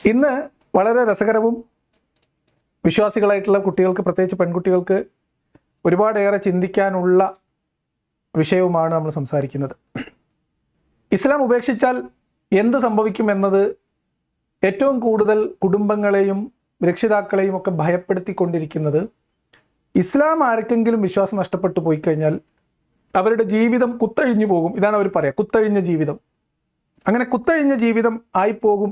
ഇന്ന് വളരെ രസകരവും വിശ്വാസികളായിട്ടുള്ള കുട്ടികൾക്ക്, പ്രത്യേകിച്ച് പെൺകുട്ടികൾക്ക് ഒരുപാടേറെ ചിന്തിക്കാനുള്ള വിഷയവുമാണ് നമ്മൾ സംസാരിക്കുന്നത്. ഇസ്ലാം ഉപേക്ഷിച്ചാൽ എന്ത് സംഭവിക്കുമെന്നത് ഏറ്റവും കൂടുതൽ കുടുംബങ്ങളെയും രക്ഷിതാക്കളെയും ഒക്കെ ഭയപ്പെടുത്തിക്കൊണ്ടിരിക്കുന്നത്, ഇസ്ലാം ആർക്കെങ്കിലും വിശ്വാസം നഷ്ടപ്പെട്ടു പോയി കഴിഞ്ഞാൽ അവരുടെ ജീവിതം കുത്തഴിഞ്ഞു പോകും. ഇതാണ് അവർ പറയുക, കുത്തഴിഞ്ഞ ജീവിതം. അങ്ങനെ കുത്തഴിഞ്ഞ ജീവിതം ആയിപ്പോകും,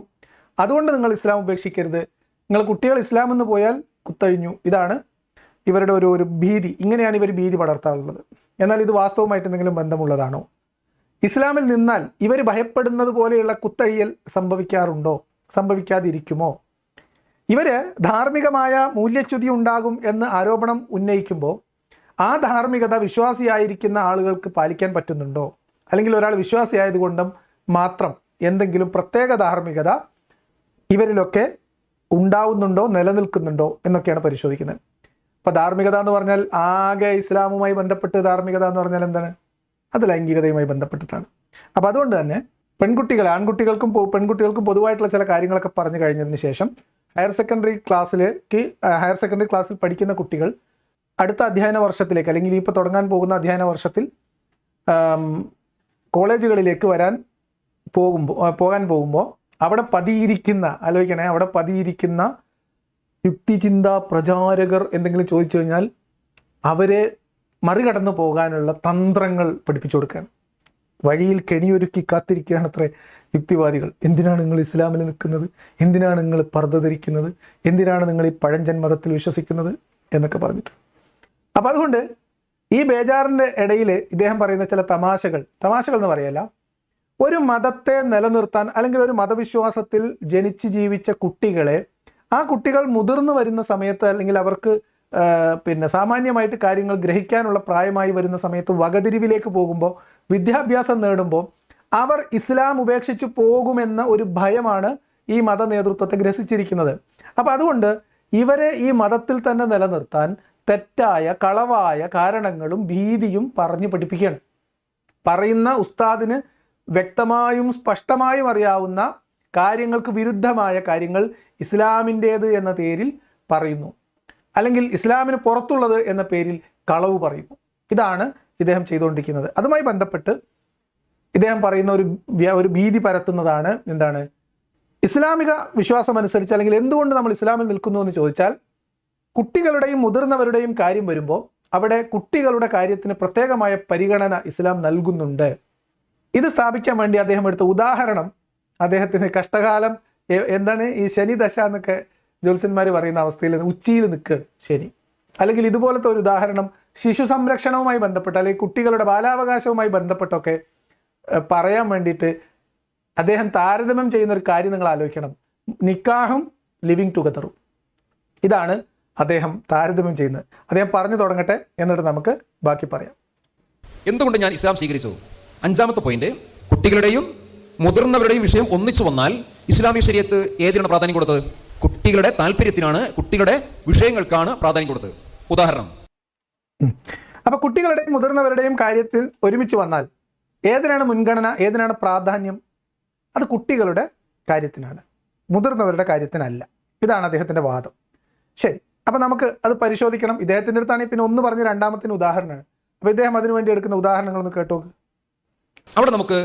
അതുകൊണ്ട് നിങ്ങൾ ഇസ്ലാം ഉപേക്ഷിക്കരുത്, നിങ്ങൾ കുട്ടികൾ ഇസ്ലാം എന്ന് പോയാൽ കുത്തഴിഞ്ഞു. ഇതാണ് ഇവരുടെ ഒരു ഭീതി. ഇങ്ങനെയാണ് ഇവർ ഭീതി പടർത്താറുള്ളത്. എന്നാൽ ഇത് വാസ്തവമായിട്ട് എന്തെങ്കിലും ബന്ധമുള്ളതാണോ? ഇസ്ലാമിൽ നിന്നാൽ ഇവർ ഭയപ്പെടുന്നത് പോലെയുള്ള കുത്തഴിയൽ സംഭവിക്കാറുണ്ടോ? സംഭവിക്കാതിരിക്കുമോ? ഇവർ ധാർമ്മികമായ മൂല്യച്യുതി ഉണ്ടാകും എന്ന് ആരോപണം ഉന്നയിക്കുമ്പോൾ ആ ധാർമ്മികത വിശ്വാസിയായിരിക്കുന്ന ആളുകൾക്ക് പാലിക്കാൻ പറ്റുന്നുണ്ടോ? അല്ലെങ്കിൽ ഒരാൾ വിശ്വാസിയായതുകൊണ്ടും മാത്രം എന്തെങ്കിലും പ്രത്യേക ധാർമ്മികത ഇവരിലൊക്കെ ഉണ്ടാവുന്നുണ്ടോ, നിലനിൽക്കുന്നുണ്ടോ എന്നൊക്കെയാണ് പരിശോധിക്കുന്നത്. അപ്പോൾ ധാർമ്മികത എന്ന് പറഞ്ഞാൽ ആകെ ഇസ്ലാമുമായി ബന്ധപ്പെട്ട് ധാർമ്മികത എന്ന് പറഞ്ഞാൽ എന്താണ്? അത് ലൈംഗികതയുമായി ബന്ധപ്പെട്ടിട്ടാണ്. അപ്പോൾ അതുകൊണ്ട് തന്നെ ആൺകുട്ടികൾക്കും പെൺകുട്ടികൾക്കും പൊതുവായിട്ടുള്ള ചില കാര്യങ്ങളൊക്കെ പറഞ്ഞു കഴിഞ്ഞതിന് ശേഷം ഹയർ സെക്കൻഡറി ക്ലാസ്സിൽ പഠിക്കുന്ന കുട്ടികൾ അടുത്ത അധ്യയന വർഷത്തിലേക്ക്, അല്ലെങ്കിൽ ഇപ്പോൾ തുടങ്ങാൻ പോകുന്ന അധ്യയന വർഷത്തിൽ കോളേജുകളിലേക്ക് പോകാൻ പോകുമ്പോൾ അവിടെ പതിയിരിക്കുന്ന യുക്തിചിന്താ പ്രചാരകർ എന്തെങ്കിലും ചോദിച്ചു കഴിഞ്ഞാൽ അവരെ മറികടന്നു പോകാനുള്ള തന്ത്രങ്ങൾ പഠിപ്പിച്ചു കൊടുക്കുകയാണ്. വഴിയിൽ കെണിയൊരുക്കി കാത്തിരിക്കുകയാണ് അത്രേ യുക്തിവാദികൾ. എന്തിനാണ് നിങ്ങൾ ഇസ്ലാമിൽ നിൽക്കുന്നത്? എന്തിനാണ് നിങ്ങൾ പർദ്ദ ധരിക്കുന്നത്? എന്തിനാണ് നിങ്ങൾ ഈ പഴഞ്ചൻ മതത്തിൽ വിശ്വസിക്കുന്നത് എന്നൊക്കെ പറഞ്ഞിട്ട്. അപ്പം അതുകൊണ്ട് ഈ ബേജാറിൻ്റെ ഇടയിൽ ഇദ്ദേഹം പറയുന്ന ചില തമാശകൾ എന്ന് പറയല്ല, ഒരു മതത്തെ നിലനിർത്താൻ അല്ലെങ്കിൽ ഒരു മതവിശ്വാസത്തിൽ ജനിച്ച് ജീവിച്ച കുട്ടികളെ, ആ കുട്ടികൾ മുതിർന്നു വരുന്ന സമയത്ത്, അല്ലെങ്കിൽ അവർക്ക് സാമാന്യമായിട്ട് കാര്യങ്ങൾ ഗ്രഹിക്കാനുള്ള പ്രായമായി വരുന്ന സമയത്ത് വകതിരിവിലേക്ക് പോകുമ്പോൾ, വിദ്യാഭ്യാസം നേടുമ്പോൾ അവർ ഇസ്ലാം ഉപേക്ഷിച്ച് പോകുമെന്ന ഒരു ഭയമാണ് ഈ മത നേതൃത്വത്തെ ഗ്രസിച്ചിരിക്കുന്നത്. അപ്പം അതുകൊണ്ട് ഇവരെ ഈ മതത്തിൽ തന്നെ നിലനിർത്താൻ തെറ്റായ കളവായ കാരണങ്ങളും ഭീതിയും പറഞ്ഞു പഠിപ്പിക്കുകയാണ്. പറയുന്ന ഉസ്താദിന് വ്യക്തമായും സ്പഷ്ടമായും അറിയാവുന്ന കാര്യങ്ങൾക്ക് വിരുദ്ധമായ കാര്യങ്ങൾ ഇസ്ലാമിൻ്റേത് എന്ന പേരിൽ പറയുന്നു, അല്ലെങ്കിൽ ഇസ്ലാമിന് പുറത്തുള്ളത് എന്ന പേരിൽ കളവ് പറയുന്നു. ഇതാണ് ഇദ്ദേഹം ചെയ്തുകൊണ്ടിരിക്കുന്നത്. അതുമായി ബന്ധപ്പെട്ട് ഇദ്ദേഹം പറയുന്ന ഒരു ഭീതി പരത്തുന്നതാണ് എന്താണ്? ഇസ്ലാമിക വിശ്വാസം അനുസരിച്ച്, അല്ലെങ്കിൽ എന്തുകൊണ്ട് നമ്മൾ ഇസ്ലാമിൽ നിൽക്കുന്നു എന്ന് ചോദിച്ചാൽ, കുട്ടികളുടെയും മുതിർന്നവരുടെയും കാര്യം വരുമ്പോൾ അവിടെ കുട്ടികളുടെ കാര്യത്തിന് പ്രത്യേകമായ പരിഗണന ഇസ്ലാം നൽകുന്നുണ്ട്. ഇത് സ്ഥാപിക്കാൻ വേണ്ടി അദ്ദേഹം എടുത്ത ഉദാഹരണം, അദ്ദേഹത്തിന് കഷ്ടകാലം എന്താണ് ഈ ശനി ദശ എന്നൊക്കെ ജ്യോത്സ്യന്മാർ പറയുന്ന അവസ്ഥയിൽ ഉച്ചിയിൽ നിൽക്കുകയാണ് ശനി. അല്ലെങ്കിൽ ഇതുപോലത്തെ ഒരു ഉദാഹരണം ശിശു സംരക്ഷണവുമായി ബന്ധപ്പെട്ട്, അല്ലെങ്കിൽ കുട്ടികളുടെ ബാലാവകാശവുമായി ബന്ധപ്പെട്ടൊക്കെ പറയാൻ വേണ്ടിയിട്ട് അദ്ദേഹം താരതമ്യം ചെയ്യുന്ന ഒരു കാര്യം നിങ്ങൾ ആലോചിക്കണം. നിക്കാഹും ലിവിങ് ടുഗദറും. ഇതാണ് അദ്ദേഹം താരതമ്യം ചെയ്യുന്നത്. അദ്ദേഹം പറഞ്ഞു തുടങ്ങട്ടെ, എന്നിട്ട് നമുക്ക് ബാക്കി പറയാം. എന്തുകൊണ്ട് ഞാൻ ഇസ്ലാം സ്വീകരിച്ചു? 5ാമത്തെ പോയിന്റ്, കുട്ടികളുടെയും മുതിർന്നവരുടെയും വിഷയം ഒന്നിച്ചു വന്നാൽ ഇസ്ലാമിക ശരീഅത്ത് ഏതിനാണ് പ്രാധാന്യം കൊടുത്തത്? കുട്ടികളുടെ താല്പര്യത്തിനാണ്, കുട്ടികളുടെ വിഷയങ്ങൾക്കാണ് പ്രാധാന്യം കൊടുത്തത്. ഉദാഹരണം, അപ്പൊ കുട്ടികളുടെയും മുതിർന്നവരുടെയും കാര്യത്തിൽ ഒരുമിച്ച് വന്നാൽ ഏതിനാണ് മുൻഗണന, ഏതിനാണ് പ്രാധാന്യം? അത് കുട്ടികളുടെ കാര്യത്തിനാണ്, മുതിർന്നവരുടെ കാര്യത്തിനല്ല. ഇതാണ് അദ്ദേഹത്തിന്റെ വാദം. ശരി, അപ്പൊ നമുക്ക് അത് പരിശോധിക്കണം. ഇദ്ദേഹത്തിന്റെ അടുത്താണെങ്കിൽ പിന്നെ ഒന്ന് പറഞ്ഞ് രണ്ടാമത്തിന് ഉദാഹരണമാണ്. അപ്പൊ ഇദ്ദേഹം അതിനു വേണ്ടി എടുക്കുന്ന ഉദാഹരണങ്ങളൊന്ന് കേട്ടോക്ക്. അവിടെ നമുക്ക്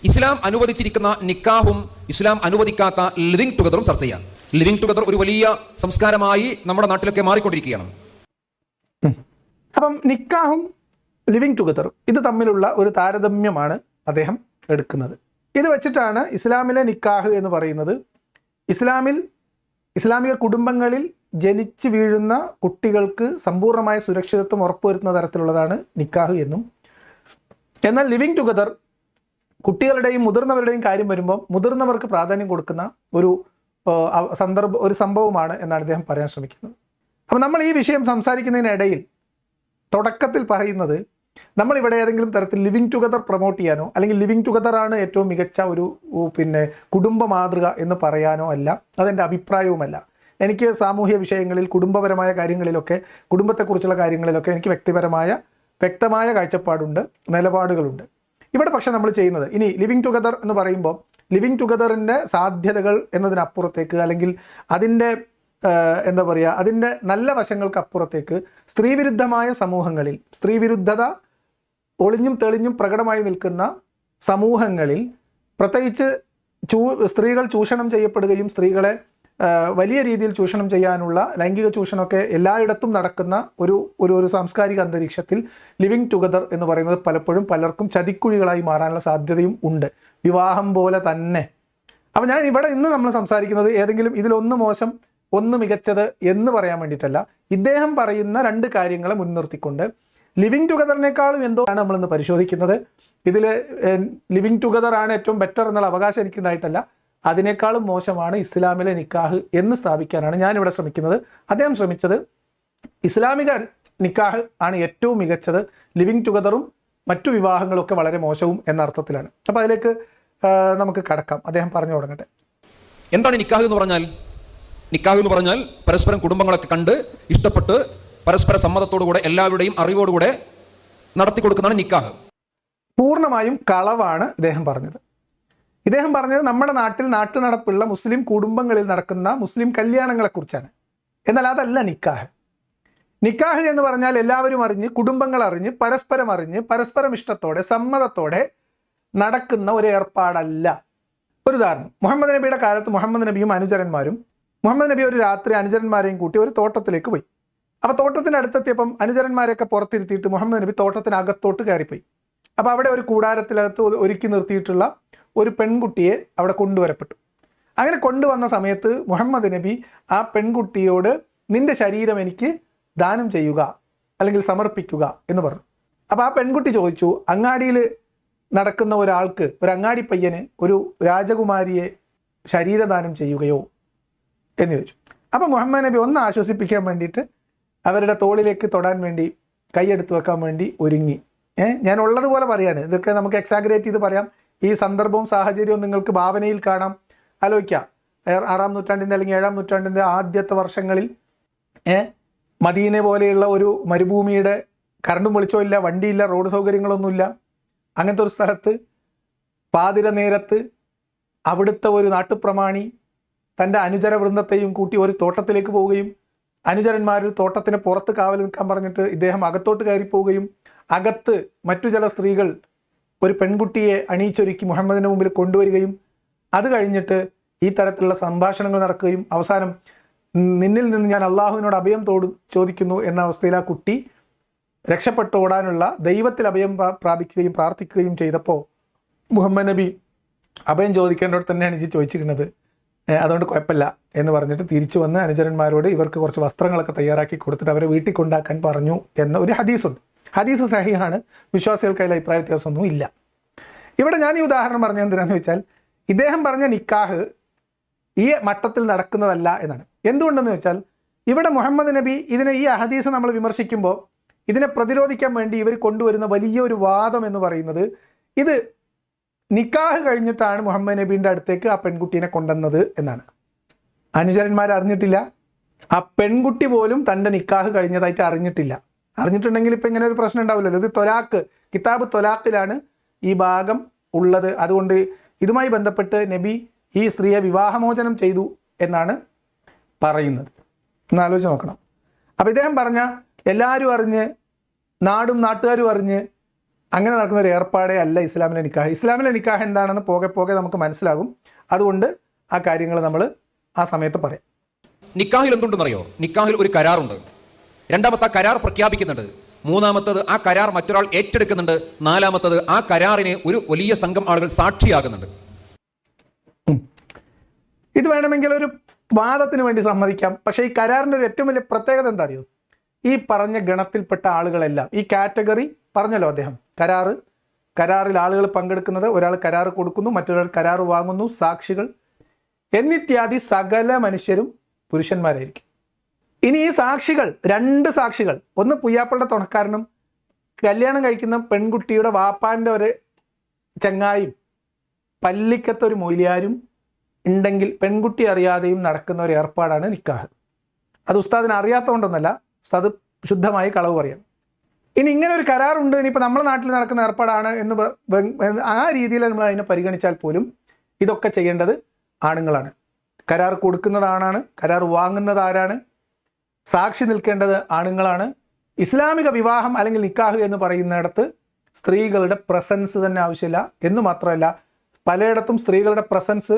ഇസ്ലാം അനുവദിച്ചിരിക്കുന്ന നിക്കാഹും ഇസ്ലാം അനുവദിക്കാത്ത ലിവിങ് ടുഗദറും ചർച്ച ചെയ്യാം. ലിവിങ് ടുഗദർ ഒരു വലിയ സംസ്കാരമായി നമ്മുടെ നാട്ടിലൊക്കെ മാറിക്കൊണ്ടിരിക്കുകയാണ്. അപ്പം നിക്കാഹും ലിവിങ് ടുഗദറും ഇത് തമ്മിലുള്ള ഒരു താരതമ്യമാണ് അദ്ദേഹം എടുക്കുന്നത്. ഇത് വെച്ചിട്ടാണ് ഇസ്ലാമിലെ നിക്കാഹ് എന്ന് പറയുന്നത് ഇസ്ലാമിക കുടുംബങ്ങളിൽ ജനിച്ചു വീഴുന്ന കുട്ടികൾക്ക് സമ്പൂർണ്ണമായ സുരക്ഷിതത്വം ഉറപ്പുവരുത്തുന്ന തരത്തിലുള്ളതാണ് നിക്കാഹ് എന്നും, എന്നാൽ ലിവിങ് ടുഗദർ കുട്ടികളുടെയും മുതിർന്നവരുടെയും കാര്യം വരുമ്പോൾ മുതിർന്നവർക്ക് പ്രാധാന്യം കൊടുക്കുന്ന ഒരു സംഭവമാണ് എന്നാണ് അദ്ദേഹം പറയാൻ ശ്രമിക്കുന്നത്. അപ്പോൾ നമ്മൾ ഈ വിഷയം സംസാരിക്കുന്നതിനിടയിൽ തുടക്കത്തിൽ പറയുന്നത്, നമ്മളിവിടെ ഏതെങ്കിലും തരത്തിൽ ലിവിങ് ടുഗദർ പ്രൊമോട്ട് ചെയ്യാനോ, അല്ലെങ്കിൽ ലിവിങ് ടുഗദറാണ് ഏറ്റവും മികച്ച ഒരു കുടുംബ മാതൃക എന്ന് പറയാനോ അല്ല. അതെൻ്റെ അഭിപ്രായവുമല്ല. എനിക്ക് സാമൂഹ്യ വിഷയങ്ങളിൽ, കുടുംബപരമായ കാര്യങ്ങളിലൊക്കെ, കുടുംബത്തെക്കുറിച്ചുള്ള കാര്യങ്ങളിലൊക്കെ എനിക്ക് വ്യക്തമായ കാഴ്ചപ്പാടുണ്ട്, നിലപാടുകളുണ്ട്. ഇവിടെ പക്ഷേ നമ്മൾ ചെയ്യുന്നത്, ഇനി ലിവിങ് ടുഗദർ എന്ന് പറയുമ്പോൾ ലിവിങ് ടുഗദറിൻ്റെ സാധ്യതകൾ എന്നതിനപ്പുറത്തേക്ക്, അല്ലെങ്കിൽ അതിൻ്റെ എന്താ പറയുക, അതിൻ്റെ നല്ല വശങ്ങൾക്ക് അപ്പുറത്തേക്ക് സ്ത്രീവിരുദ്ധമായ സമൂഹങ്ങളിൽ, സ്ത്രീവിരുദ്ധത ഒളിഞ്ഞും തെളിഞ്ഞും പ്രകടമായി നിൽക്കുന്ന സമൂഹങ്ങളിൽ, പ്രത്യേകിച്ച് സ്ത്രീകൾ ചൂഷണം ചെയ്യപ്പെടുകയും സ്ത്രീകളെ വലിയ രീതിയിൽ ചൂഷണം ചെയ്യാനുള്ള ലൈംഗിക ചൂഷണമൊക്കെ എല്ലായിടത്തും നടക്കുന്ന ഒരു സാംസ്കാരിക അന്തരീക്ഷത്തിൽ ലിവിങ് ടുഗദർ എന്ന് പറയുന്നത് പലപ്പോഴും പലർക്കും ചതിക്കുഴികളായി മാറാനുള്ള സാധ്യതയും ഉണ്ട്, വിവാഹം പോലെ തന്നെ. അപ്പോൾ ഞാൻ ഇവിടെ ഇന്ന് നമ്മൾ സംസാരിക്കുന്നത് ഏതെങ്കിലും ഇതിലൊന്ന് മോശം ഒന്ന് മികച്ചത് എന്ന് പറയാൻ വേണ്ടിയിട്ടല്ല, ഇദ്ദേഹം പറയുന്ന രണ്ട് കാര്യങ്ങളെ മുൻനിർത്തിക്കൊണ്ട് ലിവിങ് ടുഗദറിനേക്കാളും എന്തോ ആണ് നമ്മളിന്ന് പരിശോധിക്കുന്നത്. ഇതിൽ ലിവിങ് ടുഗദർ ആണ് ഏറ്റവും ബെറ്റർ എന്നുള്ള അവകാശം എനിക്കുണ്ടായിട്ടല്ല, അതിനേക്കാളും മോശമാണ് ഇസ്ലാമിലെ നിക്കാഹ് എന്ന് സ്ഥാപിക്കാനാണ് ഞാനിവിടെ ശ്രമിക്കുന്നത്. അദ്ദേഹം ശ്രമിച്ചത് ഇസ്ലാമിക നിക്കാഹ് ആണ് ഏറ്റവും മികച്ചത്, ലിവിങ് ടുഗദറും മറ്റു വിവാഹങ്ങളും ഒക്കെ വളരെ മോശവും എന്ന അർത്ഥത്തിലാണ്. അപ്പോൾ അതിലേക്ക് നമുക്ക് കടക്കാം. അദ്ദേഹം പറഞ്ഞു തുടങ്ങട്ടെ. എന്താണ് നിക്കാഹ് എന്ന് പറഞ്ഞാൽ? നിക്കാഹ് എന്ന് പറഞ്ഞാൽ പരസ്പരം കുടുംബങ്ങളൊക്കെ കണ്ട് ഇഷ്ടപ്പെട്ട് പരസ്പര സമ്മതത്തോടുകൂടെ എല്ലാവരുടെയും അറിവോടുകൂടെ നടത്തി കൊടുക്കുന്നതാണ് നിക്കാഹ്. പൂർണ്ണമായും കളവാണ് ഇദ്ദേഹം പറഞ്ഞത്. ഇദ്ദേഹം പറഞ്ഞത് നമ്മുടെ നാട്ടിൽ നാട്ടുനടപ്പുള്ള മുസ്ലിം കുടുംബങ്ങളിൽ നടക്കുന്ന മുസ്ലിം കല്യാണങ്ങളെക്കുറിച്ചാണ്. എന്നാൽ അതല്ല നിക്കാഹ്. നിക്കാഹ് എന്ന് പറഞ്ഞാൽ എല്ലാവരും അറിഞ്ഞ്, കുടുംബങ്ങൾ അറിഞ്ഞ്, പരസ്പരം ഇഷ്ടത്തോടെ സമ്മതത്തോടെ നടക്കുന്ന ഒരു ഏർപ്പാടല്ല. ഒരു ഉദാഹരണം, മുഹമ്മദ് നബിയുടെ കാലത്ത് മുഹമ്മദ് നബിയും അനുചരന്മാരും, മുഹമ്മദ് നബി ഒരു രാത്രി അനുചരന്മാരെയും കൂട്ടി ഒരു തോട്ടത്തിലേക്ക് പോയി. അപ്പോൾ തോട്ടത്തിൻ്റെ അടുത്തെത്തിയപ്പം അനുചരന്മാരെയൊക്കെ പുറത്തിരുത്തിയിട്ട് മുഹമ്മദ് നബി തോട്ടത്തിനകത്തോട്ട് കയറിപ്പോയി. അപ്പോൾ അവിടെ ഒരു കൂടാരത്തിനകത്ത് ഒരുക്കി നിർത്തിയിട്ടുള്ള ഒരു പെൺകുട്ടിയെ അവിടെ കൊണ്ടുവരപ്പെട്ടു. അങ്ങനെ കൊണ്ടുവന്ന സമയത്ത് മുഹമ്മദ് നബി ആ പെൺകുട്ടിയോട് നിന്റെ ശരീരം എനിക്ക് ദാനം ചെയ്യുക അല്ലെങ്കിൽ സമർപ്പിക്കുക എന്ന് പറഞ്ഞു. അപ്പോൾ ആ പെൺകുട്ടി ചോദിച്ചു, അങ്ങാടിയിൽ നടക്കുന്ന ഒരാൾക്ക്, ഒരു അങ്ങാടി പയ്യന് ഒരു രാജകുമാരിയെ ശരീരദാനം ചെയ്യുകയോ എന്ന് ചോദിച്ചു. അപ്പോൾ മുഹമ്മദ് നബി ഒന്ന് ആശ്വസിപ്പിക്കാൻ വേണ്ടിയിട്ട് അവരുടെ തോളിലേക്ക് തൊടാൻ വേണ്ടി കൈയെടുത്ത് വെക്കാൻ വേണ്ടി ഒരുങ്ങി. ഞാൻ ഉള്ളതുപോലെ പറയാണ്, ഇതൊക്കെ നമുക്ക് എക്സാഗ്രേറ്റ് ചെയ്ത് പറയാം. ഈ സന്ദർഭവും സാഹചര്യവും നിങ്ങൾക്ക് ഭാവനയിൽ കാണാം, ആലോചിക്കാം. 6-ാം നൂറ്റാണ്ടിൻ്റെ അല്ലെങ്കിൽ 7-ാം നൂറ്റാണ്ടിൻ്റെ ആദ്യത്തെ വർഷങ്ങളിൽ മദീന പോലെയുള്ള ഒരു മരുഭൂമിയുടെ കറണ്ടും വെളിച്ചവും ഇല്ല, വണ്ടിയില്ല, റോഡ് സൗകര്യങ്ങളൊന്നുമില്ല. അങ്ങനത്തെ ഒരു സ്ഥലത്ത് പാതിര നേരത്ത് അവിടുത്തെ ഒരു നാട്ടുപ്രമാണി തൻ്റെ അനുചര വൃന്ദത്തെയും കൂട്ടി ഒരു തോട്ടത്തിലേക്ക് പോവുകയും അനുചരന്മാർ തോട്ടത്തിന് പുറത്ത് കാവൽ നിൽക്കാൻ പറഞ്ഞിട്ട് ഇദ്ദേഹം അകത്തോട്ട് കയറിപ്പോവുകയും അകത്ത് മറ്റു ചില സ്ത്രീകൾ ഒരു പെൺകുട്ടിയെ അണിയിച്ചൊരുക്കി മുഹമ്മദിൻ്റെ മുമ്പിൽ കൊണ്ടുവരികയും അത് കഴിഞ്ഞിട്ട് ഈ തരത്തിലുള്ള സംഭാഷണങ്ങൾ നടക്കുകയും അവസാനം നിന്നിൽ നിന്ന് ഞാൻ അള്ളാഹുവിനോട് അഭയം ചോദിക്കുന്നു എന്ന അവസ്ഥയിൽ ആ കുട്ടി രക്ഷപ്പെട്ട് ഓടാനുള്ള ദൈവത്തിൽ അഭയം പ്രാപിക്കുകയും പ്രാർത്ഥിക്കുകയും ചെയ്തപ്പോൾ മുഹമ്മദ് നബി അഭയം ചോദിക്കേണ്ടവിടെ തന്നെയാണ് ഇത് ചോദിച്ചിരുന്നത്, അതുകൊണ്ട് കുഴപ്പമില്ല എന്ന് പറഞ്ഞിട്ട് തിരിച്ചു വന്ന് അനുചരന്മാരോട് ഇവർക്ക് കുറച്ച് വസ്ത്രങ്ങളൊക്കെ തയ്യാറാക്കി കൊടുത്തിട്ട് അവരെ വീട്ടിൽ കൊണ്ടാക്കാൻ പറഞ്ഞു എന്ന ഒരു ഹദീസുണ്ട്. ഹദീസ് സഹിഹാണ്, വിശ്വാസികൾക്കതിൽ അഭിപ്രായ വ്യത്യാസമൊന്നും ഇല്ല. ഇവിടെ ഞാൻ ഈ ഉദാഹരണം പറഞ്ഞത് എന്തിനാന്ന് വെച്ചാൽ ഇദ്ദേഹം പറഞ്ഞ നിക്കാഹ് ഈ മട്ടത്തിൽ നടക്കുന്നതല്ല എന്നാണ്. എന്തുകൊണ്ടെന്ന് വെച്ചാൽ ഇവിടെ മുഹമ്മദ് നബി ഈ ഹദീസ് നമ്മൾ വിമർശിക്കുമ്പോൾ ഇതിനെ പ്രതിരോധിക്കാൻ വേണ്ടി ഇവർ കൊണ്ടുവരുന്ന വലിയൊരു വാദം എന്ന് പറയുന്നത് ഇത് നിക്കാഹ് കഴിഞ്ഞിട്ടാണ് മുഹമ്മദ് നബീൻ്റെ അടുത്തേക്ക് ആ പെൺകുട്ടീനെ കൊണ്ടുവന്നത് എന്നാണ്. അനുചരന്മാർ അറിഞ്ഞിട്ടില്ല, ആ പെൺകുട്ടി പോലും തൻ്റെ നിക്കാഹ് കഴിഞ്ഞതായിട്ട് അറിഞ്ഞിട്ടില്ല. അറിഞ്ഞിട്ടുണ്ടെങ്കിൽ ഇപ്പം ഇങ്ങനെ ഒരു പ്രശ്നം ഉണ്ടാവില്ലല്ലോ. ഇത് തൊലാഖ്, കിതാബ് തൊലാഖിലാണ് ഈ ഭാഗം ഉള്ളത്. അതുകൊണ്ട് ഇതുമായി ബന്ധപ്പെട്ട് നബി ഈ സ്ത്രീയെ വിവാഹമോചനം ചെയ്തു എന്നാണ് പറയുന്നത്. ഒന്ന് ആലോചിച്ച് നോക്കണം. അപ്പോൾ ഇദ്ദേഹം പറഞ്ഞ എല്ലാവരും അറിഞ്ഞ്, നാടും നാട്ടുകാരും അറിഞ്ഞ് അങ്ങനെ നടക്കുന്ന ഒരു ഏർപ്പാടേ അല്ല ഇസ്ലാമിലെ നിക്കാഹ്. ഇസ്ലാമിലെ നിക്കാഹ് എന്താണെന്ന് പോകെ പോകെ നമുക്ക് മനസ്സിലാകും. അതുകൊണ്ട് ആ കാര്യങ്ങൾ നമ്മൾ ആ സമയത്ത് പറയാം. നിക്കാഹിൽ എന്തുണ്ടെന്നറിയോ? നിക്കാഹിൽ ഒരു കരാറുണ്ട്. രണ്ടാമത്തെ ആ കരാർ പ്രഖ്യാപിക്കുന്നുണ്ട്. മൂന്നാമത്തത് ആ കരാർ മറ്റൊരാൾ ഏറ്റെടുക്കുന്നുണ്ട്. നാലാമത്തത് ആ കരാറിനെ ഒരു വലിയ സംഘം ആളുകൾ സാക്ഷിയാകുന്നുണ്ട്. ഇത് വേണമെങ്കിൽ ഒരു വാദത്തിന് വേണ്ടി സമ്മതിക്കാം. പക്ഷേ ഈ കരാറിൻ്റെ ഒരു ഏറ്റവും വലിയ പ്രത്യേകത എന്താ അറിയോ? ഈ പറഞ്ഞ ഗണത്തിൽപ്പെട്ട ആളുകളെല്ലാം, ഈ കാറ്റഗറി പറഞ്ഞല്ലോ അദ്ദേഹം, കരാറിൽ ആളുകൾ പങ്കെടുക്കുന്നത്, ഒരാൾ കരാർ കൊടുക്കുന്നു, മറ്റൊരാൾ കരാർ വാങ്ങുന്നു, സാക്ഷികൾ എന്നിത്യാദി സകല മനുഷ്യരും പുരുഷന്മാരായിരിക്കും. ഇനി ഈ സാക്ഷികൾ, 2 സാക്ഷികൾ, ഒന്ന് പുയ്യാപ്പളുടെ തുണക്കാരനും കല്യാണം കഴിക്കുന്ന പെൺകുട്ടിയുടെ വാപ്പാൻ്റെ ഒരു ചങ്ങായും പള്ളിക്കത്തെ ഒരു മൊയ്ലിയാരും ഉണ്ടെങ്കിൽ പെൺകുട്ടി അറിയാതെയും നടക്കുന്ന ഒരു ഏർപ്പാടാണ് നിക്കാഹ്. അത് ഉസ്താദിന് അറിയാത്തതുകൊണ്ടൊന്നല്ല, ഉസ്താദ് ശുദ്ധമായി കളവ് പറയണം. ഇനി ഇങ്ങനെ ഒരു കരാറുണ്ട്, ഇനിയിപ്പോൾ നമ്മുടെ നാട്ടിൽ നടക്കുന്ന ഏർപ്പാടാണ് എന്ന് ആ രീതിയിൽ നമ്മൾ അതിനെ പരിഗണിച്ചാൽ പോലും ഇതൊക്കെ ചെയ്യേണ്ടത് ആണുങ്ങളാണ്. കരാർ കൊടുക്കുന്നത് ആണാണ്, കരാർ വാങ്ങുന്നത് ആരാണ്, സാക്ഷി നിൽക്കേണ്ടത് ആണുങ്ങളാണ്. ഇസ്ലാമിക വിവാഹം അല്ലെങ്കിൽ നിക്കാഹ് എന്ന് പറയുന്നിടത്ത് സ്ത്രീകളുടെ പ്രസൻസ് തന്നെ ആവശ്യമില്ല എന്ന് മാത്രമല്ല, പലയിടത്തും സ്ത്രീകളുടെ പ്രസൻസ്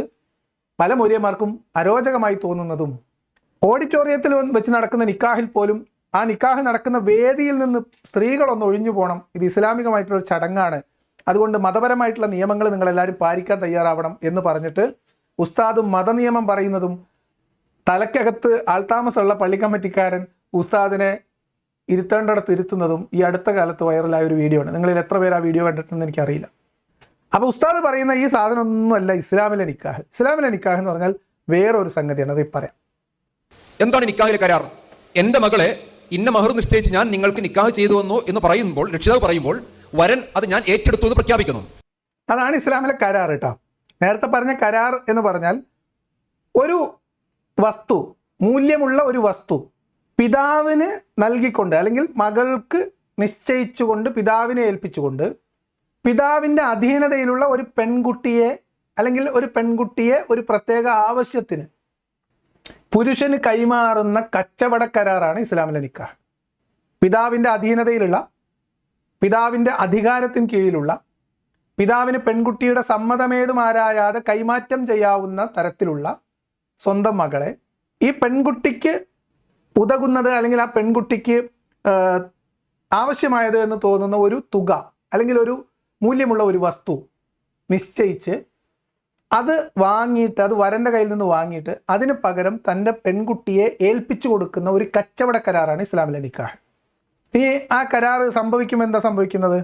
പല മൗര്യന്മാർക്കും അരോചകമായി തോന്നുന്നതും, ഓഡിറ്റോറിയത്തിൽ വെച്ച് നടക്കുന്ന നിക്കാഹിൽ പോലും ആ നിക്കാഹ് നടക്കുന്ന വേദിയിൽ നിന്ന് സ്ത്രീകളൊന്ന് ഒഴിഞ്ഞു പോകണം, ഇത് ഇസ്ലാമികമായിട്ടുള്ളൊരു ചടങ്ങാണ്, അതുകൊണ്ട് മതപരമായിട്ടുള്ള നിയമങ്ങൾ നിങ്ങളെല്ലാവരും പാലിക്കാൻ തയ്യാറാവണം എന്ന് പറഞ്ഞിട്ട് ഉസ്താദും മതനിയമം പറയുന്നതും, തലയ്ക്കകത്ത് ആൾതാമസമുള്ള പള്ളി കമ്മിറ്റിക്കാരൻ ഉസ്താദിനെ ഇരുത്തേണ്ടിടത്ത് ഇരുത്തുന്നതും ഈ അടുത്ത കാലത്ത് വൈറലായ ഒരു വീഡിയോ ആണ്. നിങ്ങളിൽ എത്ര പേര് ആ വീഡിയോ കണ്ടിട്ടുണ്ടെന്ന് എനിക്കറിയില്ല. അപ്പോൾ ഉസ്താദ് പറയുന്ന ഈ സാധനമൊന്നുമല്ല ഇസ്ലാമിലെ നിക്കാഹ്. ഇസ്ലാമിലെ നിക്കാഹ് എന്ന് പറഞ്ഞാൽ വേറൊരു സംഗതിയാണ്, അത് പറയാം. എന്താണ് നിക്കാഹിലെ കരാർ? എൻ്റെ മകളെ ഇന്ന മഹർ നിശ്ചയിച്ച് ഞാൻ നിങ്ങൾക്ക് നിക്കാഹ് ചെയ്തു വന്നു എന്ന് പറയുമ്പോൾ, രക്ഷിതാവ് പറയുമ്പോൾ വരൻ അത് ഞാൻ ഏറ്റെടുത്തു എന്ന് പ്രഖ്യാപിക്കുന്നു. അതാണ് ഇസ്ലാമിലെ കരാർ കേട്ടോ. നേരത്തെ പറഞ്ഞ കരാർ എന്ന് പറഞ്ഞാൽ ഒരു വസ്തു, മൂല്യമുള്ള ഒരു വസ്തു പിതാവിന് നൽകിക്കൊണ്ട് അല്ലെങ്കിൽ മകൾക്ക് നിശ്ചയിച്ചുകൊണ്ട് പിതാവിനെ ഏൽപ്പിച്ചുകൊണ്ട് പിതാവിൻ്റെ അധീനതയിലുള്ള ഒരു പെൺകുട്ടിയെ അല്ലെങ്കിൽ ഒരു പെൺകുട്ടിയെ ഒരു പ്രത്യേക ആവശ്യത്തിന് പുരുഷന് കൈമാറുന്ന കച്ചവട കരാറാണ് ഇസ്ലാമിലെ നിക്കാഹ്. പിതാവിൻ്റെ അധീനതയിലുള്ള, പിതാവിൻ്റെ അധികാരത്തിന് കീഴിലുള്ള, പിതാവിന് പെൺകുട്ടിയുടെ സമ്മതമേതുമാരായാതെ കൈമാറ്റം ചെയ്യാവുന്ന തരത്തിലുള്ള സ്വന്തം മകളെ ഈ പെൺകുട്ടിക്ക് ഉതകുന്നത് അല്ലെങ്കിൽ ആ പെൺകുട്ടിക്ക് ആവശ്യമായത് എന്ന് തോന്നുന്ന ഒരു തുക അല്ലെങ്കിൽ ഒരു മൂല്യമുള്ള ഒരു വസ്തു നിശ്ചയിച്ച് അത് വാങ്ങിയിട്ട്, അത് വരൻ്റെ കയ്യിൽ നിന്ന് വാങ്ങിയിട്ട് അതിന് പകരം തൻ്റെ പെൺകുട്ടിയെ ഏൽപ്പിച്ചു കൊടുക്കുന്ന ഒരു കച്ചവട കരാറാണ് ഇസ്ലാമിലെ നിക്കാഹ്. ഇനി ആ കരാർ സംഭവിക്കുമ്പോൾ എന്താ സംഭവിക്കുന്നത്?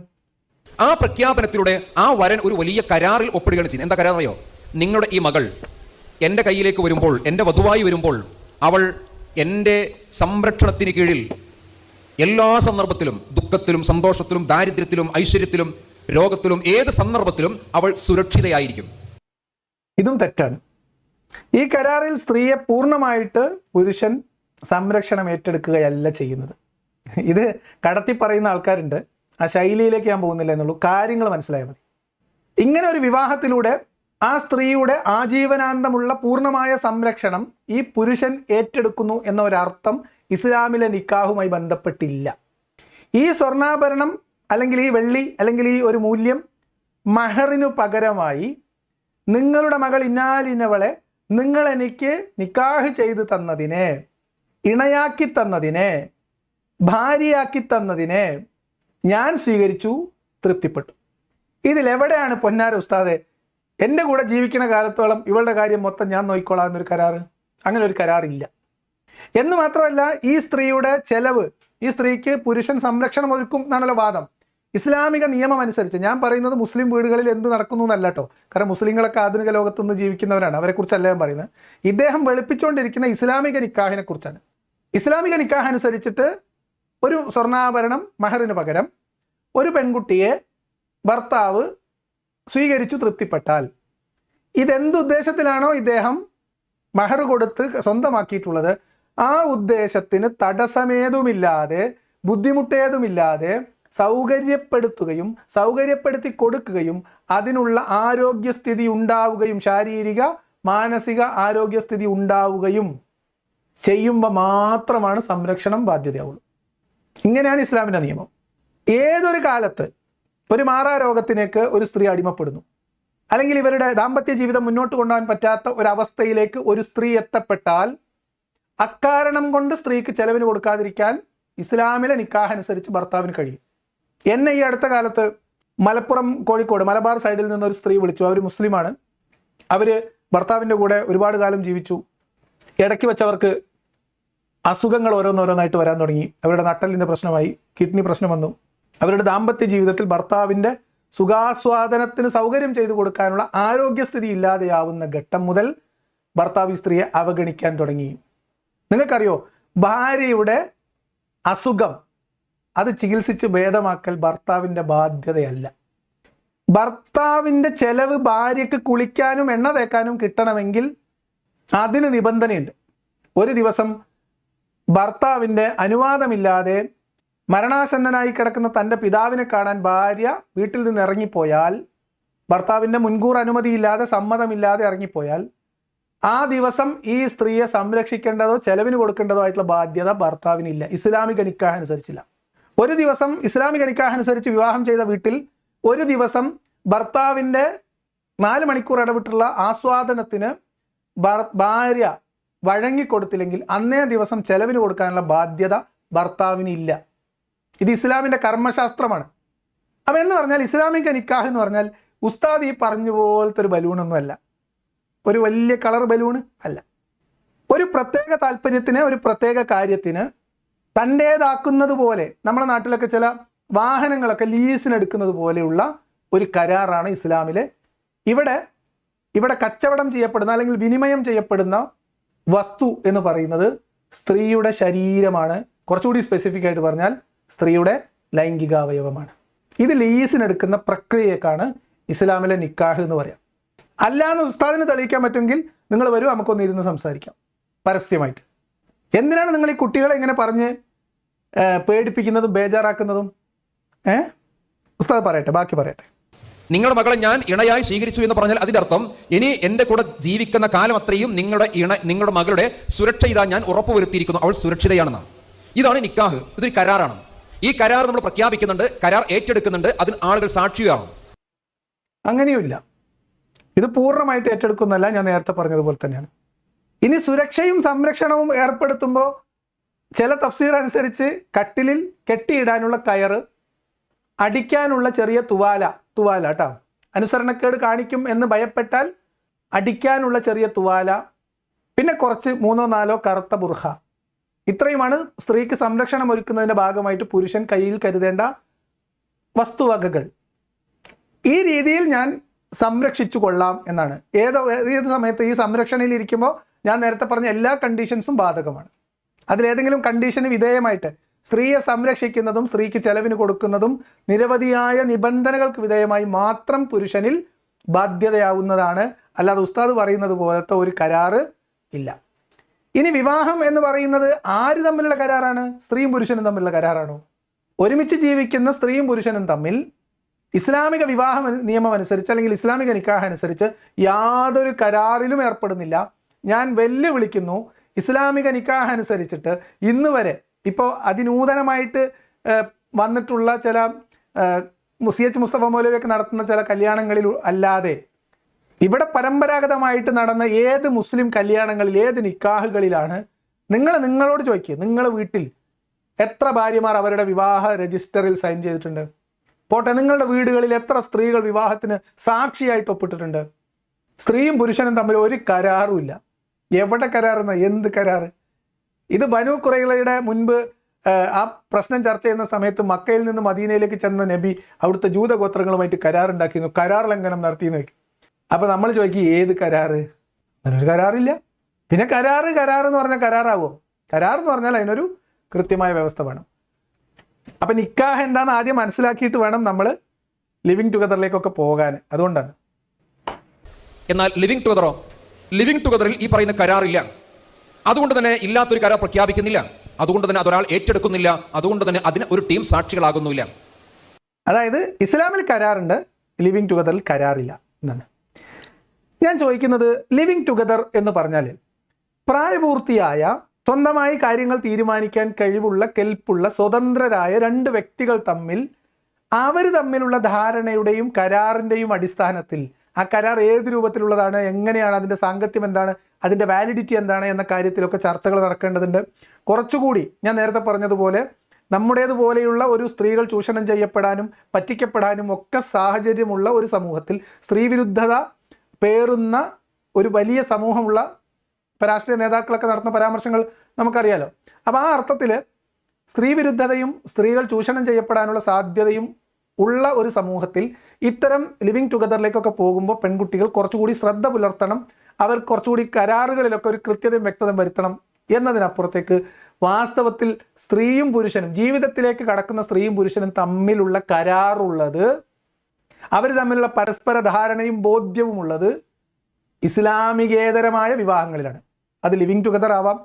ആ പ്രഖ്യാപനത്തിലൂടെ ആ വരൻ ഒരു വലിയ കരാറിൽ ഒപ്പിടുകയാണ് ചെയ്യുന്നത്. എന്താ കരാർ അറിയോ? നിങ്ങളുടെ ഈ മകൾ എൻ്റെ കയ്യിലേക്ക് വരുമ്പോൾ, എൻ്റെ വധുവായി വരുമ്പോൾ അവൾ എൻ്റെ സംരക്ഷണത്തിന് കീഴിൽ എല്ലാ സന്ദർഭത്തിലും, ദുഃഖത്തിലും സന്തോഷത്തിലും ദാരിദ്ര്യത്തിലും ഐശ്വര്യത്തിലും രോഗത്തിലും ഏത് സന്ദർഭത്തിലും അവൾ സുരക്ഷിതയായിരിക്കും. ഇതും തെറ്റാണ്. ഈ കരാറിൽ സ്ത്രീയെ പൂർണ്ണമായിട്ട് പുരുഷൻ സംരക്ഷണം ഏറ്റെടുക്കുകയല്ല ചെയ്യുന്നത്. ഇത് കടത്തി പറയുന്ന ആൾക്കാരുണ്ട്. ആ ശൈലിയിലേക്ക് ഞാൻ പോകുന്നില്ല എന്നുള്ളൂ, കാര്യങ്ങൾ മനസ്സിലായാൽ മതി. ഇങ്ങനെ ഒരു വിവാഹത്തിലൂടെ ആ സ്ത്രീയുടെ ആജീവനാന്തമുള്ള പൂർണ്ണമായ സംരക്ഷണം ഈ പുരുഷൻ ഏറ്റെടുക്കുന്നു എന്ന ഒരർത്ഥം ഇസ്ലാമിലെ നിക്കാഹുമായി ബന്ധപ്പെട്ടില്ല. ഈ സ്വർണ്ണാഭരണം അല്ലെങ്കിൽ ഈ വെള്ളി അല്ലെങ്കിൽ ഈ ഒരു മൂല്യം മഹറിനു പകരമായി നിങ്ങളുടെ മകൾ ഇന്നാലിനവളെ നിങ്ങൾ എനിക്ക് നിക്കാഹ് ചെയ്തു തന്നതിനെ, ഇണയാക്കി തന്നതിനെ, ഭാര്യയാക്കി തന്നതിനെ ഞാൻ സ്വീകരിച്ചു, തൃപ്തിപ്പെട്ടു. ഇതിലെവിടെയാണ് പൊന്നാര ഉസ്താദെ എൻ്റെ കൂടെ ജീവിക്കുന്ന കാലത്തോളം ഇവളുടെ കാര്യം മൊത്തം ഞാൻ നോക്കിക്കോളാം എന്നൊരു കരാറ്? അങ്ങനെ ഒരു കരാറില്ല. എന്ന് മാത്രമല്ല, ഈ സ്ത്രീയുടെ ചെലവ്, ഈ സ്ത്രീക്ക് പുരുഷൻ സംരക്ഷണം ഒരുക്കും എന്നാണല്ലോ വാദം. ഇസ്ലാമിക നിയമം അനുസരിച്ച്, ഞാൻ പറയുന്നത് മുസ്ലിം വീടുകളിൽ എന്ത് നടക്കുന്നു എന്നല്ല കേട്ടോ, കാരണം മുസ്ലിങ്ങളൊക്കെ ആധുനിക ലോകത്തു നിന്ന് ജീവിക്കുന്നവരാണ്, അവരെക്കുറിച്ചല്ല ഞാൻ പറയുന്നത്. ഇദ്ദേഹം വെളുപ്പിച്ചുകൊണ്ടിരിക്കുന്ന ഇസ്ലാമിക നിക്കാഹിനെ കുറിച്ചാണ്. ഇസ്ലാമിക നിക്കാഹ് അനുസരിച്ചിട്ട് ഒരു സ്വർണ്ണാഭരണം മഹറിന് പകരം ഒരു പെൺകുട്ടിയെ ഭർത്താവ് സ്വീകരിച്ചു തൃപ്തിപ്പെട്ടാൽ, ഇതെന്തുദ്ദേശത്തിലാണോ ഇദ്ദേഹം മഹർ കൊടുത്ത് സ്വന്തമാക്കിയിട്ടുള്ളത് ആ ഉദ്ദേശത്തിന് തടസ്സമേതുമില്ലാതെ ബുദ്ധിമുട്ടേതുമില്ലാതെ സൗകര്യപ്പെടുത്തുകയും സൗകര്യപ്പെടുത്തി കൊടുക്കുകയും അതിനുള്ള ആരോഗ്യസ്ഥിതി ഉണ്ടാവുകയും ശാരീരിക മാനസിക ആരോഗ്യസ്ഥിതി ഉണ്ടാവുകയും ചെയ്യുമ്പോൾ മാത്രമാണ് സംരക്ഷണം ബാധ്യതയാവുള്ളൂ. ഇങ്ങനെയാണ് ഇസ്ലാമിൻ്റെ നിയമം. ഏതൊരു കാലത്ത് ഒരു മാറാരോഗത്തിലേക്ക് ഒരു സ്ത്രീ അടിമപ്പെടുന്നു, അല്ലെങ്കിൽ ഇവരുടെ ദാമ്പത്യ ജീവിതം മുന്നോട്ട് കൊണ്ടുപോകാൻ പറ്റാത്ത ഒരവസ്ഥയിലേക്ക് ഒരു സ്ത്രീ എത്തപ്പെട്ടാൽ അക്കാരണം കൊണ്ട് സ്ത്രീക്ക് ചെലവിന് കൊടുക്കാതിരിക്കാൻ ഇസ്ലാമിലെ നിക്കാഹ് അനുസരിച്ച് ഭർത്താവിന് കഴിയും. എന്നെ ഈ അടുത്ത കാലത്ത് മലപ്പുറം കോഴിക്കോട് മലബാർ സൈഡിൽ നിന്നൊരു സ്ത്രീ വിളിച്ചു. അവർ മുസ്ലിമാണ്. അവർ ഭർത്താവിൻ്റെ കൂടെ ഒരുപാട് കാലം ജീവിച്ചു. ഇടയ്ക്ക് വെച്ചവർക്ക് അസുഖങ്ങൾ ഓരോന്നോരോന്നായിട്ട് വരാൻ തുടങ്ങി. അവരുടെ നട്ടലിൻ്റെ പ്രശ്നമായി, കിഡ്നി പ്രശ്നം വന്നു. അവരുടെ ദാമ്പത്യ ജീവിതത്തിൽ ഭർത്താവിൻ്റെ സുഖാസ്വാദനത്തിന് സൗകര്യം ചെയ്തു കൊടുക്കാനുള്ള ആരോഗ്യസ്ഥിതി ഇല്ലാതെയാവുന്ന ഘട്ടം മുതൽ ഭർത്താവ് ഈ സ്ത്രീയെ അവഗണിക്കാൻ തുടങ്ങി. നിങ്ങൾക്കറിയോ, ഭാര്യയുടെ അസുഖം അത് ചികിത്സിച്ച് ഭേദമാക്കൽ ഭർത്താവിൻ്റെ ബാധ്യതയല്ല. ഭർത്താവിൻ്റെ ചെലവ് ഭാര്യയ്ക്ക് കുളിക്കാനും എണ്ണ തേക്കാനും കിട്ടണമെങ്കിൽ അതിന് നിബന്ധനയുണ്ട്. ഒരു ദിവസം ഭർത്താവിൻ്റെ അനുവാദമില്ലാതെ മരണാസന്നനായി കിടക്കുന്ന തൻ്റെ പിതാവിനെ കാണാൻ ഭാര്യ വീട്ടിൽ നിന്ന് ഇറങ്ങിപ്പോയാൽ ഭർത്താവിൻ്റെ മുൻകൂർ അനുമതിയില്ലാതെ സമ്മതമില്ലാതെ ഇറങ്ങിപ്പോയാൽ ആ ദിവസം ഈ സ്ത്രീയെ സംരക്ഷിക്കേണ്ടതോ ചെലവിന് കൊടുക്കേണ്ടതോ ആയിട്ടുള്ള ബാധ്യത ഭർത്താവിനില്ല. ഇസ്ലാമിക നിക്കാഹ് അനുസരിച്ചില്ല. ഒരു ദിവസം ഇസ്ലാമിക നിക്കാഹ് അനുസരിച്ച് വിവാഹം ചെയ്ത വീട്ടിൽ ഒരു ദിവസം ഭർത്താവിൻ്റെ 4 മണിക്കൂർ ഇടവിട്ടുള്ള ആസ്വാദനത്തിന് ഭാര്യ വഴങ്ങിക്കൊടുത്തില്ലെങ്കിൽ അന്നേ ദിവസം ചെലവിന് കൊടുക്കാനുള്ള ബാധ്യത ഭർത്താവിനില്ല. ഇത് ഇസ്ലാമിൻ്റെ കർമ്മശാസ്ത്രമാണ്. അപ്പം എന്ന് പറഞ്ഞാൽ ഇസ്ലാമിക നിക്കാഹ് എന്ന് പറഞ്ഞാൽ ഉസ്താദ് ഈ പറഞ്ഞ പോലത്തെ ഒരു ബലൂണൊന്നും അല്ല, ഒരു വലിയ കളർ ബലൂണ് അല്ല. ഒരു പ്രത്യേക താല്പര്യത്തിന്, ഒരു പ്രത്യേക കാര്യത്തിന് തൻ്റേതാക്കുന്നത് പോലെ, നമ്മുടെ നാട്ടിലൊക്കെ ചില വാഹനങ്ങളൊക്കെ ലീസിനെടുക്കുന്നത് പോലെയുള്ള ഒരു കരാറാണ് ഇസ്ലാമിലെ. ഇവിടെ കച്ചവടം ചെയ്യപ്പെടുന്ന അല്ലെങ്കിൽ വിനിമയം ചെയ്യപ്പെടുന്ന വസ്തു എന്ന് പറയുന്നത് സ്ത്രീയുടെ ശരീരമാണ്. കുറച്ചുകൂടി സ്പെസിഫിക് ആയിട്ട് പറഞ്ഞാൽ സ്ത്രീയുടെ ലൈംഗികാവയവമാണ്. ഇത് ലീസിനെടുക്കുന്ന പ്രക്രിയക്കാണ് ഇസ്ലാമിലെ നിക്കാഹ് എന്ന് പറയാം. അല്ലാന്ന് ഉസ്താദിന് തെളിയിക്കാൻ പറ്റുമെങ്കിൽ നിങ്ങൾ വരൂ, നമുക്കൊന്ന് ഇരുന്ന് സംസാരിക്കാം പരസ്യമായിട്ട്. എന്തിനാണ് നിങ്ങൾ ഈ കുട്ടികളെ ഇങ്ങനെ പറഞ്ഞ് പേടിപ്പിക്കുന്നതും ബേജാറാക്കുന്നതും? ഉസ്താദ് പറയട്ടെ, ബാക്കി പറയട്ടെ. നിങ്ങളുടെ മകളെ ഞാൻ ഇണയായി സ്വീകരിച്ചു എന്ന് പറഞ്ഞാൽ അതിന്റെ അർത്ഥം ഇനി എൻ്റെ കൂടെ ജീവിക്കുന്ന കാലം അത്രയും നിങ്ങളുടെ മകളുടെ സുരക്ഷ ഇതാ ഞാൻ ഉറപ്പുവരുത്തിയിരിക്കുന്നു, അവൾ സുരക്ഷിതയാണെന്നാണ്. ഇതാണ് നിക്കാഹ്. ഇതൊരു കരാറാണ്. ഈ കരാർ നമ്മൾ പ്രഖ്യാപിക്കുന്നുണ്ട്, കരാർ ഏറ്റെടുക്കുന്നുണ്ട്, അതിന് ആളുകൾ സാക്ഷിയാണ്. അങ്ങനെയുമില്ല. ഇത് പൂർണ്ണമായിട്ട് ഏറ്റെടുക്കുന്നല്ല, ഞാൻ നേരത്തെ പറഞ്ഞതുപോലെ തന്നെയാണ്. ഇനി സുരക്ഷയും സംരക്ഷണവും ഏർപ്പെടുത്തുമ്പോൾ ചില തഫ്സീർ അനുസരിച്ച് കട്ടിലിൽ കെട്ടിയിടാനുള്ള കയറ്, അടിക്കാനുള്ള ചെറിയ തുവാല കേട്ടോ, അനുസരണക്കേട് കാണിക്കും എന്ന് ഭയപ്പെട്ടാൽ അടിക്കാനുള്ള ചെറിയ തുവാല, പിന്നെ കുറച്ച് 3-4 കറുത്ത ബുർഖ, ഇത്രയുമാണ് സ്ത്രീക്ക് സംരക്ഷണം ഒരുക്കുന്നതിൻ്റെ ഭാഗമായിട്ട് പുരുഷൻ കയ്യിൽ കരുതേണ്ട വസ്തുവകകൾ. ഈ രീതിയിൽ ഞാൻ സംരക്ഷിച്ചു കൊള്ളാം എന്നാണ്. ഏത് സമയത്ത് ഈ സംരക്ഷണയിൽ ഇരിക്കുമ്പോൾ ഞാൻ നേരത്തെ പറഞ്ഞ എല്ലാ കണ്ടീഷൻസും ബാധകമാണ്. അതിലേതെങ്കിലും കണ്ടീഷന് വിധേയമായിട്ട് സ്ത്രീയെ സംരക്ഷിക്കുന്നതും സ്ത്രീക്ക് ചെലവിന് കൊടുക്കുന്നതും നിരവധിയായ നിബന്ധനകൾക്ക് വിധേയമായി മാത്രം പുരുഷനിൽ ബാധ്യതയാവുന്നതാണ്. അല്ലാതെ ഉസ്താദ് പറയുന്നത് പോലത്തെ ഒരു കരാറ് ഇല്ല. ഇനി വിവാഹം എന്ന് പറയുന്നത് ആര് തമ്മിലുള്ള കരാറാണ്? സ്ത്രീയും പുരുഷനും തമ്മിലുള്ള കരാറാണോ? ഒരുമിച്ച് ജീവിക്കുന്ന സ്ത്രീയും പുരുഷനും തമ്മിൽ ഇസ്ലാമിക വിവാഹ നിയമം അനുസരിച്ച് അല്ലെങ്കിൽ ഇസ്ലാമിക നിക്കാഹ് അനുസരിച്ച് യാതൊരു കരാറിലും ഏർപ്പെടുന്നില്ല. ഞാൻ വെല്ലുവിളിക്കുന്നു, ഇസ്ലാമിക നിക്കാഹ് അനുസരിച്ചിട്ട് ഇന്ന് വരെ ഇപ്പോൾ അതിനൂതനമായിട്ട് വന്നിട്ടുള്ള ചില CH മുസ്തഫ മൗലവിയൊക്കെ നടത്തുന്ന ചില കല്യാണങ്ങളിൽ അല്ലാതെ ഇവിടെ പരമ്പരാഗതമായിട്ട് നടന്ന ഏത് മുസ്ലിം കല്യാണങ്ങളിൽ, ഏത് നിക്കാഹുകളിലാണ് നിങ്ങളോട് ചോദിക്കുക, നിങ്ങളുടെ വീട്ടിൽ എത്ര ഭാര്യമാർ അവരുടെ വിവാഹ രജിസ്റ്ററിൽ സൈൻ ചെയ്തിട്ടുണ്ട്? പോട്ടെ, നിങ്ങളുടെ വീടുകളിൽ എത്ര സ്ത്രീകൾ വിവാഹത്തിന് സാക്ഷിയായിട്ട് ഒപ്പിട്ടിട്ടുണ്ട്? സ്ത്രീയും പുരുഷനും തമ്മിൽ ഒരു കരാറും ഇല്ല. എവിടെ കരാറെന്ന? എന്ത് കരാറ്? ഇത് ബനു ഖുറൈളയുടെ മുൻപ് ആ പ്രശ്നം ചർച്ച ചെയ്യുന്ന സമയത്ത് മക്കയിൽ നിന്ന് മദീനയിലേക്ക് ചെന്ന നബി അവിടുത്തെ ജൂതഗോത്രങ്ങളുമായിട്ട് കരാറുണ്ടാക്കിയിരുന്നു, കരാർ ലംഘനം നടത്തിയെന്ന് വയ്ക്കും. അപ്പോൾ നമ്മൾ ചോദിക്കും, ഏത് കരാറ്? അതിനൊരു കരാറില്ല. പിന്നെ കരാറ് എന്ന് പറഞ്ഞാൽ കരാറാവോ? കരാർ എന്ന് പറഞ്ഞാൽ അതിനൊരു കൃത്യമായ വ്യവസ്ഥ വേണം. അപ്പം നിക്കാഹ് എന്താണെന്ന് ആദ്യം മനസ്സിലാക്കിയിട്ട് വേണം നമ്മൾ ലിവിങ് ടുഗദറിലേക്കൊക്കെ പോകാൻ. അതുകൊണ്ടാണ്. എന്നാൽ ലിവിങ് ടുഗദറിൽ ഈ പറയുന്ന കരാറില്ല. അതുകൊണ്ട് തന്നെ ഇല്ലാത്തൊരു കരാർ പ്രഖ്യാപിക്കുന്നില്ല. അതുകൊണ്ട് തന്നെ അതൊരാൾ ഏറ്റെടുക്കുന്നില്ല. അതുകൊണ്ട് തന്നെ അതിന് ഒരു ടീം സാക്ഷികളാകുന്നില്ല. അതായത് ഇസ്ലാമിൽ കരാറുണ്ട്, ലിവിങ് ടുഗദറിൽ കരാറില്ല എന്നാണ് ഞാൻ ചോദിക്കുന്നത്. ലിവിങ് ടുഗദർ എന്ന് പറഞ്ഞാൽ പ്രായപൂർത്തിയായ, സ്വന്തമായി കാര്യങ്ങൾ തീരുമാനിക്കാൻ കഴിവുള്ള, കെൽപ്പുള്ള, സ്വതന്ത്രരായ 2 വ്യക്തികൾ തമ്മിൽ അവർ തമ്മിലുള്ള ധാരണയുടെയും കരാറിൻ്റെയും അടിസ്ഥാനത്തിൽ ആ കരാർ ഏത് രൂപത്തിലുള്ളതാണ്, എങ്ങനെയാണ്, അതിൻ്റെ സാങ്കത്യം എന്താണ്, അതിൻ്റെ വാലിഡിറ്റി എന്താണ് എന്ന കാര്യത്തിലൊക്കെ ചർച്ചകൾ നടക്കേണ്ടതുണ്ട്. കുറച്ചുകൂടി ഞാൻ നേരത്തെ പറഞ്ഞതുപോലെ നമ്മുടേതുപോലെയുള്ള ഒരു സ്ത്രീകൾ ചൂഷണം ചെയ്യപ്പെടാനും പറ്റിക്കപ്പെടാനും ഒക്കെ സാഹചര്യമുള്ള ഒരു സമൂഹത്തിൽ സ്ത്രീവിരുദ്ധത പേറുന്ന ഒരു വലിയ സമൂഹമുള്ള രാഷ്ട്രീയ നേതാക്കളൊക്കെ നടത്തുന്ന പരാമർശങ്ങൾ നമുക്കറിയാലോ. അപ്പോൾ ആ അർത്ഥത്തിൽ സ്ത്രീവിരുദ്ധതയും സ്ത്രീകൾ ചൂഷണം ചെയ്യപ്പെടാനുള്ള സാധ്യതയും ഉള്ള ഒരു സമൂഹത്തിൽ ഇത്തരം ലിവിങ് ടുഗദറിലേക്കൊക്കെ പോകുമ്പോൾ പെൺകുട്ടികൾ കുറച്ചുകൂടി ശ്രദ്ധ പുലർത്തണം. അവർ കുറച്ചുകൂടി കരാറുകളിലൊക്കെ ഒരു കൃത്യതയും വ്യക്തതയും വരുത്തണം എന്നതിനപ്പുറത്തേക്ക് വാസ്തവത്തിൽ സ്ത്രീയും പുരുഷനും, ജീവിതത്തിലേക്ക് കടക്കുന്ന സ്ത്രീയും പുരുഷനും തമ്മിലുള്ള കരാറുള്ളത്, അവർ തമ്മിലുള്ള പരസ്പര ധാരണയും ബോധ്യവും ഉള്ളത് ഇസ്ലാമികേതരമായ വിവാഹങ്ങളിലാണ്. അത് ലിവിങ് ടുഗദർ ആവാം,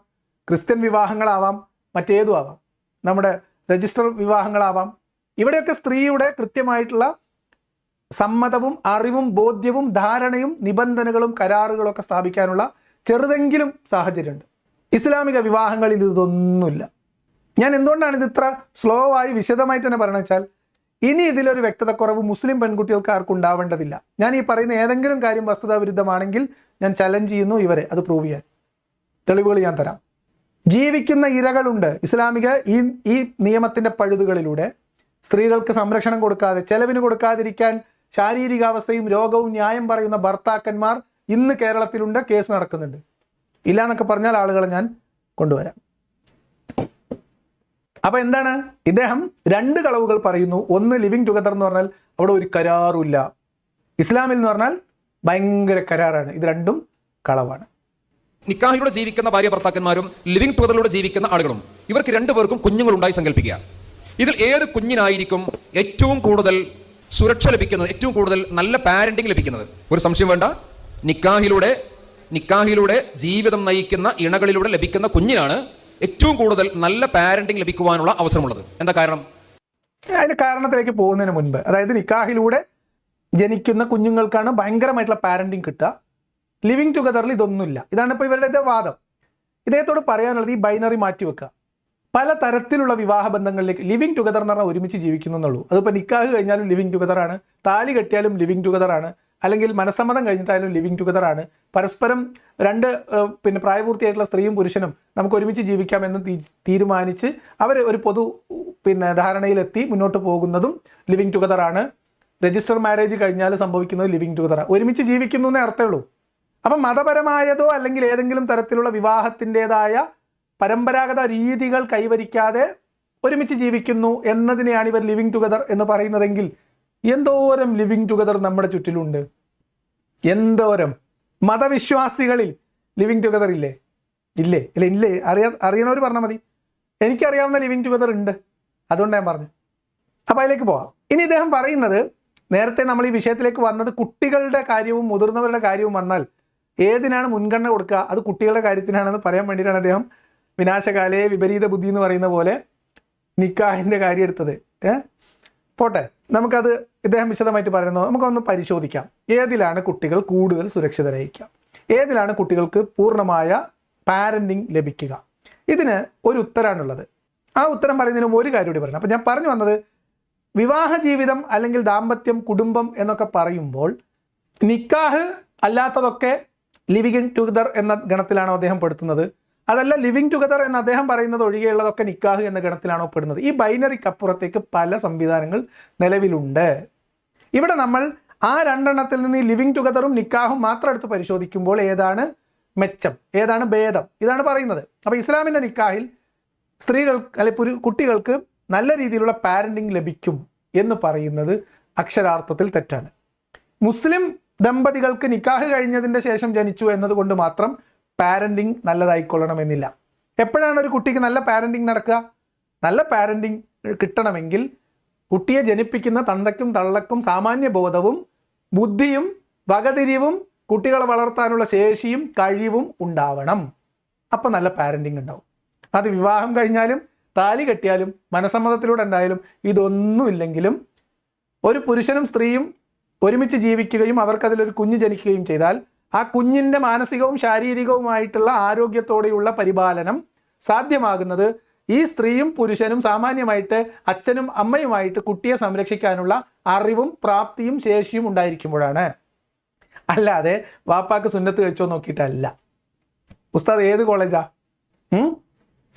ക്രിസ്ത്യൻ വിവാഹങ്ങളാവാം, മറ്റേതും ആവാം, നമ്മുടെ രജിസ്റ്റർ വിവാഹങ്ങളാവാം. ഇവിടെയൊക്കെ സ്ത്രീയുടെ കൃത്യമായിട്ടുള്ള സമ്മതവും അറിവും ബോധ്യവും ധാരണയും നിബന്ധനകളും കരാറുകളും ഒക്കെ സ്ഥാപിക്കാനുള്ള ചെറുതെങ്കിലും സാഹചര്യമുണ്ട്. ഇസ്ലാമിക വിവാഹങ്ങളിൽ ഇതൊന്നുമില്ല. ഞാൻ എന്തുകൊണ്ടാണ് ഇത് ഇത്ര സ്ലോ ആയി വിശദമായിട്ട് തന്നെ പറയണമെന്ന് വെച്ചാൽ, ഇനി ഇതിലൊരു വ്യക്തതക്കുറവ് മുസ്ലിം പെൺകുട്ടികൾക്ക് ആർക്കും ഉണ്ടാവേണ്ടതില്ല. ഞാൻ ഈ പറയുന്ന ഏതെങ്കിലും കാര്യം വസ്തുതാവിരുദ്ധമാണെങ്കിൽ ഞാൻ ചലഞ്ച് ചെയ്യുന്നു ഇവരെ അത് പ്രൂവ് ചെയ്യാൻ. തെളിവുകൾ ഞാൻ തരാം. ജീവിക്കുന്ന ഇരകളുണ്ട്. ഇസ്ലാമിക ഈ നിയമത്തിൻ്റെ പഴുതുകളിലൂടെ സ്ത്രീകൾക്ക് സംരക്ഷണം കൊടുക്കാതെ, ചെലവിന് കൊടുക്കാതിരിക്കാൻ ശാരീരികാവസ്ഥയും രോഗവും ന്യായം പറയുന്ന ഭർത്താക്കന്മാർ ഇന്ന് കേരളത്തിലുണ്ട്. കേസ് നടക്കുന്നുണ്ട്. ഇല്ല എന്നൊക്കെ പറഞ്ഞാൽ ആളുകളെ ഞാൻ കൊണ്ടുവരാം. അപ്പോൾ എന്താണ്, ഇദ്ദേഹം രണ്ട് കളവുകൾ പറയുന്നു. ഒന്ന്, ലിവിങ് ടുഗദർ എന്ന് പറഞ്ഞാൽ അവിടെ ഒരു കരാറുമില്ല. ഇസ്ലാമിൽ എന്ന് പറഞ്ഞാൽ ഭയങ്കര കരാറാണ്. ഇത് രണ്ടും കളവാണ്. നിക്കാഹിലൂടെ ജീവിക്കുന്ന ഭാര്യ ഭർത്താക്കന്മാരും ലിവിംഗ് ടുഗദറിലൂടെ ജീവിക്കുന്ന ആളുകളും ഇവർക്ക് രണ്ടുപേർക്കും കുഞ്ഞുങ്ങളുണ്ടായി സങ്കല്പിക്കുക. ഇതിൽ ഏത് കുഞ്ഞിനായിരിക്കും ഏറ്റവും കൂടുതൽ സുരക്ഷ ലഭിക്കുന്നത്, ഏറ്റവും കൂടുതൽ നല്ല പാരന്റിങ് ലഭിക്കുന്നത്? ഒരു സംശയം വേണ്ട, നിക്കാഹിലൂടെ ജീവിതം നയിക്കുന്ന ഇണകളിലൂടെ ലഭിക്കുന്ന കുഞ്ഞിനാണ് ഏറ്റവും കൂടുതൽ നല്ല പാരന്റിങ് ലഭിക്കുവാനുള്ള അവസരമുള്ളത്. എന്താ കാരണം? അതിന്റെ കാരണത്തിലേക്ക് പോകുന്നതിന് മുൻപ്, അതായത് നിക്കാഹിലൂടെ ജനിക്കുന്ന കുഞ്ഞുങ്ങൾക്കാണ് ഭയങ്കരമായിട്ടുള്ള പാരന്റിങ് കിട്ടുക. ലിവിങ് ടുഗദറിൽ ഇതൊന്നുമില്ല. ഇതാണ് ഇപ്പോൾ ഇവരുടെ വാദം. ഇദ്ദേഹത്തോട് പറയാനുള്ളത് ഈ ബൈനറി മാറ്റി വെക്കുക. പല തരത്തിലുള്ള വിവാഹ ബന്ധങ്ങളിലേക്ക് ലിവിങ് ടുഗദർ എന്ന് പറഞ്ഞാൽ ഒരുമിച്ച് ജീവിക്കുന്നു എന്നുള്ളൂ. അതിപ്പോൾ നിക്കാഹ് കഴിഞ്ഞാലും ലിവിങ് ടുഗദറാണ്, താലി കെട്ടിയാലും ലിവിങ് ടുഗദറാണ്, അല്ലെങ്കിൽ മനസ്സമ്മതം കഴിഞ്ഞിട്ടായാലും ലിവിങ് ടുഗദറാണ്. പരസ്പരം രണ്ട് പ്രായപൂർത്തിയായിട്ടുള്ള സ്ത്രീയും പുരുഷനും നമുക്ക് ഒരുമിച്ച് ജീവിക്കാമെന്ന് തീരുമാനിച്ച് അവർ ഒരു പൊതു ധാരണയിലെത്തി മുന്നോട്ട് പോകുന്നതും ലിവിങ് ടുഗദറാണ്. രജിസ്റ്റർ മാരേജ് കഴിഞ്ഞാൽ സംഭവിക്കുന്നത് ലിവിങ് ടുഗദറാണ്. ഒരുമിച്ച് ജീവിക്കുന്നു എന്നേ അർത്ഥമുള്ളൂ. അപ്പം മതപരമായതോ അല്ലെങ്കിൽ ഏതെങ്കിലും തരത്തിലുള്ള വിവാഹത്തിൻ്റെതായ പരമ്പരാഗത രീതികൾ കൈവരിക്കാതെ ഒരുമിച്ച് ജീവിക്കുന്നു എന്നതിനെയാണ് ഇവർ ലിവിങ് ടുഗദർ എന്ന് പറയുന്നതെങ്കിൽ എന്തോരം ലിവിങ് ടുഗദർ നമ്മുടെ ചുറ്റിലുണ്ട്. എന്തോരം മതവിശ്വാസികളിൽ ലിവിങ് ടുഗദർ ഇല്ലേ? ഇല്ലേ? അറിയണവർ പറഞ്ഞാൽ മതി. എനിക്കറിയാവുന്ന ലിവിങ് ടുഗദർ ഉണ്ട്, അതുകൊണ്ട് ഞാൻ പറഞ്ഞു. അപ്പോൾ അതിലേക്ക് പോവാം. ഇനി ഇദ്ദേഹം പറയുന്നത്, നേരത്തെ നമ്മൾ ഈ വിഷയത്തിലേക്ക് വന്നത് കുട്ടികളുടെ കാര്യവും മുതിർന്നവരുടെ കാര്യവും വന്നാൽ ഏതിനാണ് മുൻഗണന കൊടുക്കുക, അത് കുട്ടികളുടെ കാര്യത്തിനാണെന്ന് പറയാൻ വേണ്ടിയിട്ടാണ് അദ്ദേഹം വിനാശകാലേ വിപരീത ബുദ്ധി എന്ന് പറയുന്ന പോലെ നിക്കാഹിൻ്റെ കാര്യം എടുത്തത്. പോട്ടെ, നമുക്കത് ഇദ്ദേഹം വിശദമായിട്ട് പറയുന്നത് നമുക്കൊന്ന് പരിശോധിക്കാം. ഏതിലാണ് കുട്ടികൾ കൂടുതൽ സുരക്ഷിതരായിരിക്കുക, ഏതിലാണ് കുട്ടികൾക്ക് പൂർണ്ണമായ പാരന്റിങ് ലഭിക്കുക? ഇതിന് ഒരു ഉത്തരമാണുള്ളത്. ആ ഉത്തരം പറയുന്നതിനും ഒരു കാര്യം കൂടി പറയണം. അപ്പോൾ ഞാൻ പറഞ്ഞു വന്നത്, വിവാഹ ജീവിതം അല്ലെങ്കിൽ ദാമ്പത്യം, കുടുംബം എന്നൊക്കെ പറയുമ്പോൾ നിക്കാഹ് അല്ലാത്തതൊക്കെ ലിവിങ് ടുഗദർ എന്ന ഗണത്തിലാണോ അദ്ദേഹം പെടുത്തുന്നത്? അതല്ല, ലിവിങ് ടുഗദർ എന്ന് അദ്ദേഹം പറയുന്നത് ഒഴികെയുള്ളതൊക്കെ നിക്കാഹ് എന്ന ഗണത്തിലാണോ പെടുന്നത്? ഈ ബൈനറിക്കപ്പുറത്തേക്ക് പല സംവിധാനങ്ങൾ നിലവിലുണ്ട്. ഇവിടെ നമ്മൾ ആ രണ്ടെണ്ണത്തിൽ നിന്ന് ഈ ലിവിങ് ടുഗദറും നിക്കാഹും മാത്രം എടുത്ത് പരിശോധിക്കുമ്പോൾ ഏതാണ് മെച്ചം, ഏതാണ് ഭേദം, ഇതാണ് പറയുന്നത്. അപ്പോൾ ഇസ്ലാമിൻ്റെ നിക്കാഹിൽ സ്ത്രീകൾക്ക് അല്ലെങ്കിൽ കുട്ടികൾക്ക് നല്ല രീതിയിലുള്ള പാരന്റിങ് ലഭിക്കും എന്ന് പറയുന്നത് അക്ഷരാർത്ഥത്തിൽ തെറ്റാണ്. മുസ്ലിം ദമ്പതികൾക്ക് നിക്കാഹ് കഴിഞ്ഞതിൻ്റെ ശേഷം ജനിച്ചു എന്നതുകൊണ്ട് മാത്രം പാരന്റിങ് നല്ലതായിക്കൊള്ളണമെന്നില്ല. എപ്പോഴാണ് ഒരു കുട്ടിക്ക് നല്ല പാരന്റിങ് നടക്കുക? നല്ല പാരന്റിങ് കിട്ടണമെങ്കിൽ കുട്ടിയെ ജനിപ്പിക്കുന്ന തന്തയ്ക്കും തള്ളക്കും സാമാന്യ ബോധവും ബുദ്ധിയും വകതിരിവും കുട്ടികളെ വളർത്താനുള്ള ശേഷിയും കഴിവും ഉണ്ടാവണം. അപ്പം നല്ല പാരന്റിങ് ഉണ്ടാവും. അത് വിവാഹം കഴിഞ്ഞാലും താലി കെട്ടിയാലും മനസമ്മതത്തിലൂടെ ഉണ്ടായാലും ഇതൊന്നുമില്ലെങ്കിലും ഒരു പുരുഷനും സ്ത്രീയും ഒരുമിച്ച് ജീവിക്കുകയും അവർക്കതിലൊരു കുഞ്ഞ് ജനിക്കുകയും ചെയ്താൽ ആ കുഞ്ഞിൻ്റെ മാനസികവും ശാരീരികവുമായിട്ടുള്ള ആരോഗ്യത്തോടെയുള്ള പരിപാലനം സാധ്യമാകുന്നത് ഈ സ്ത്രീയും പുരുഷനും സാമാന്യമായിട്ട് അച്ഛനും അമ്മയുമായിട്ട് കുട്ടിയെ സംരക്ഷിക്കാനുള്ള അറിവും പ്രാപ്തിയും ശേഷിയും ഉണ്ടായിരിക്കുമ്പോഴാണ്. അല്ലാതെ വാപ്പാക്ക് സുന്നത്ത് കഴിച്ചോ നോക്കിയിട്ടല്ല. ഉസ്താദ് ഏത് കോളേജാ?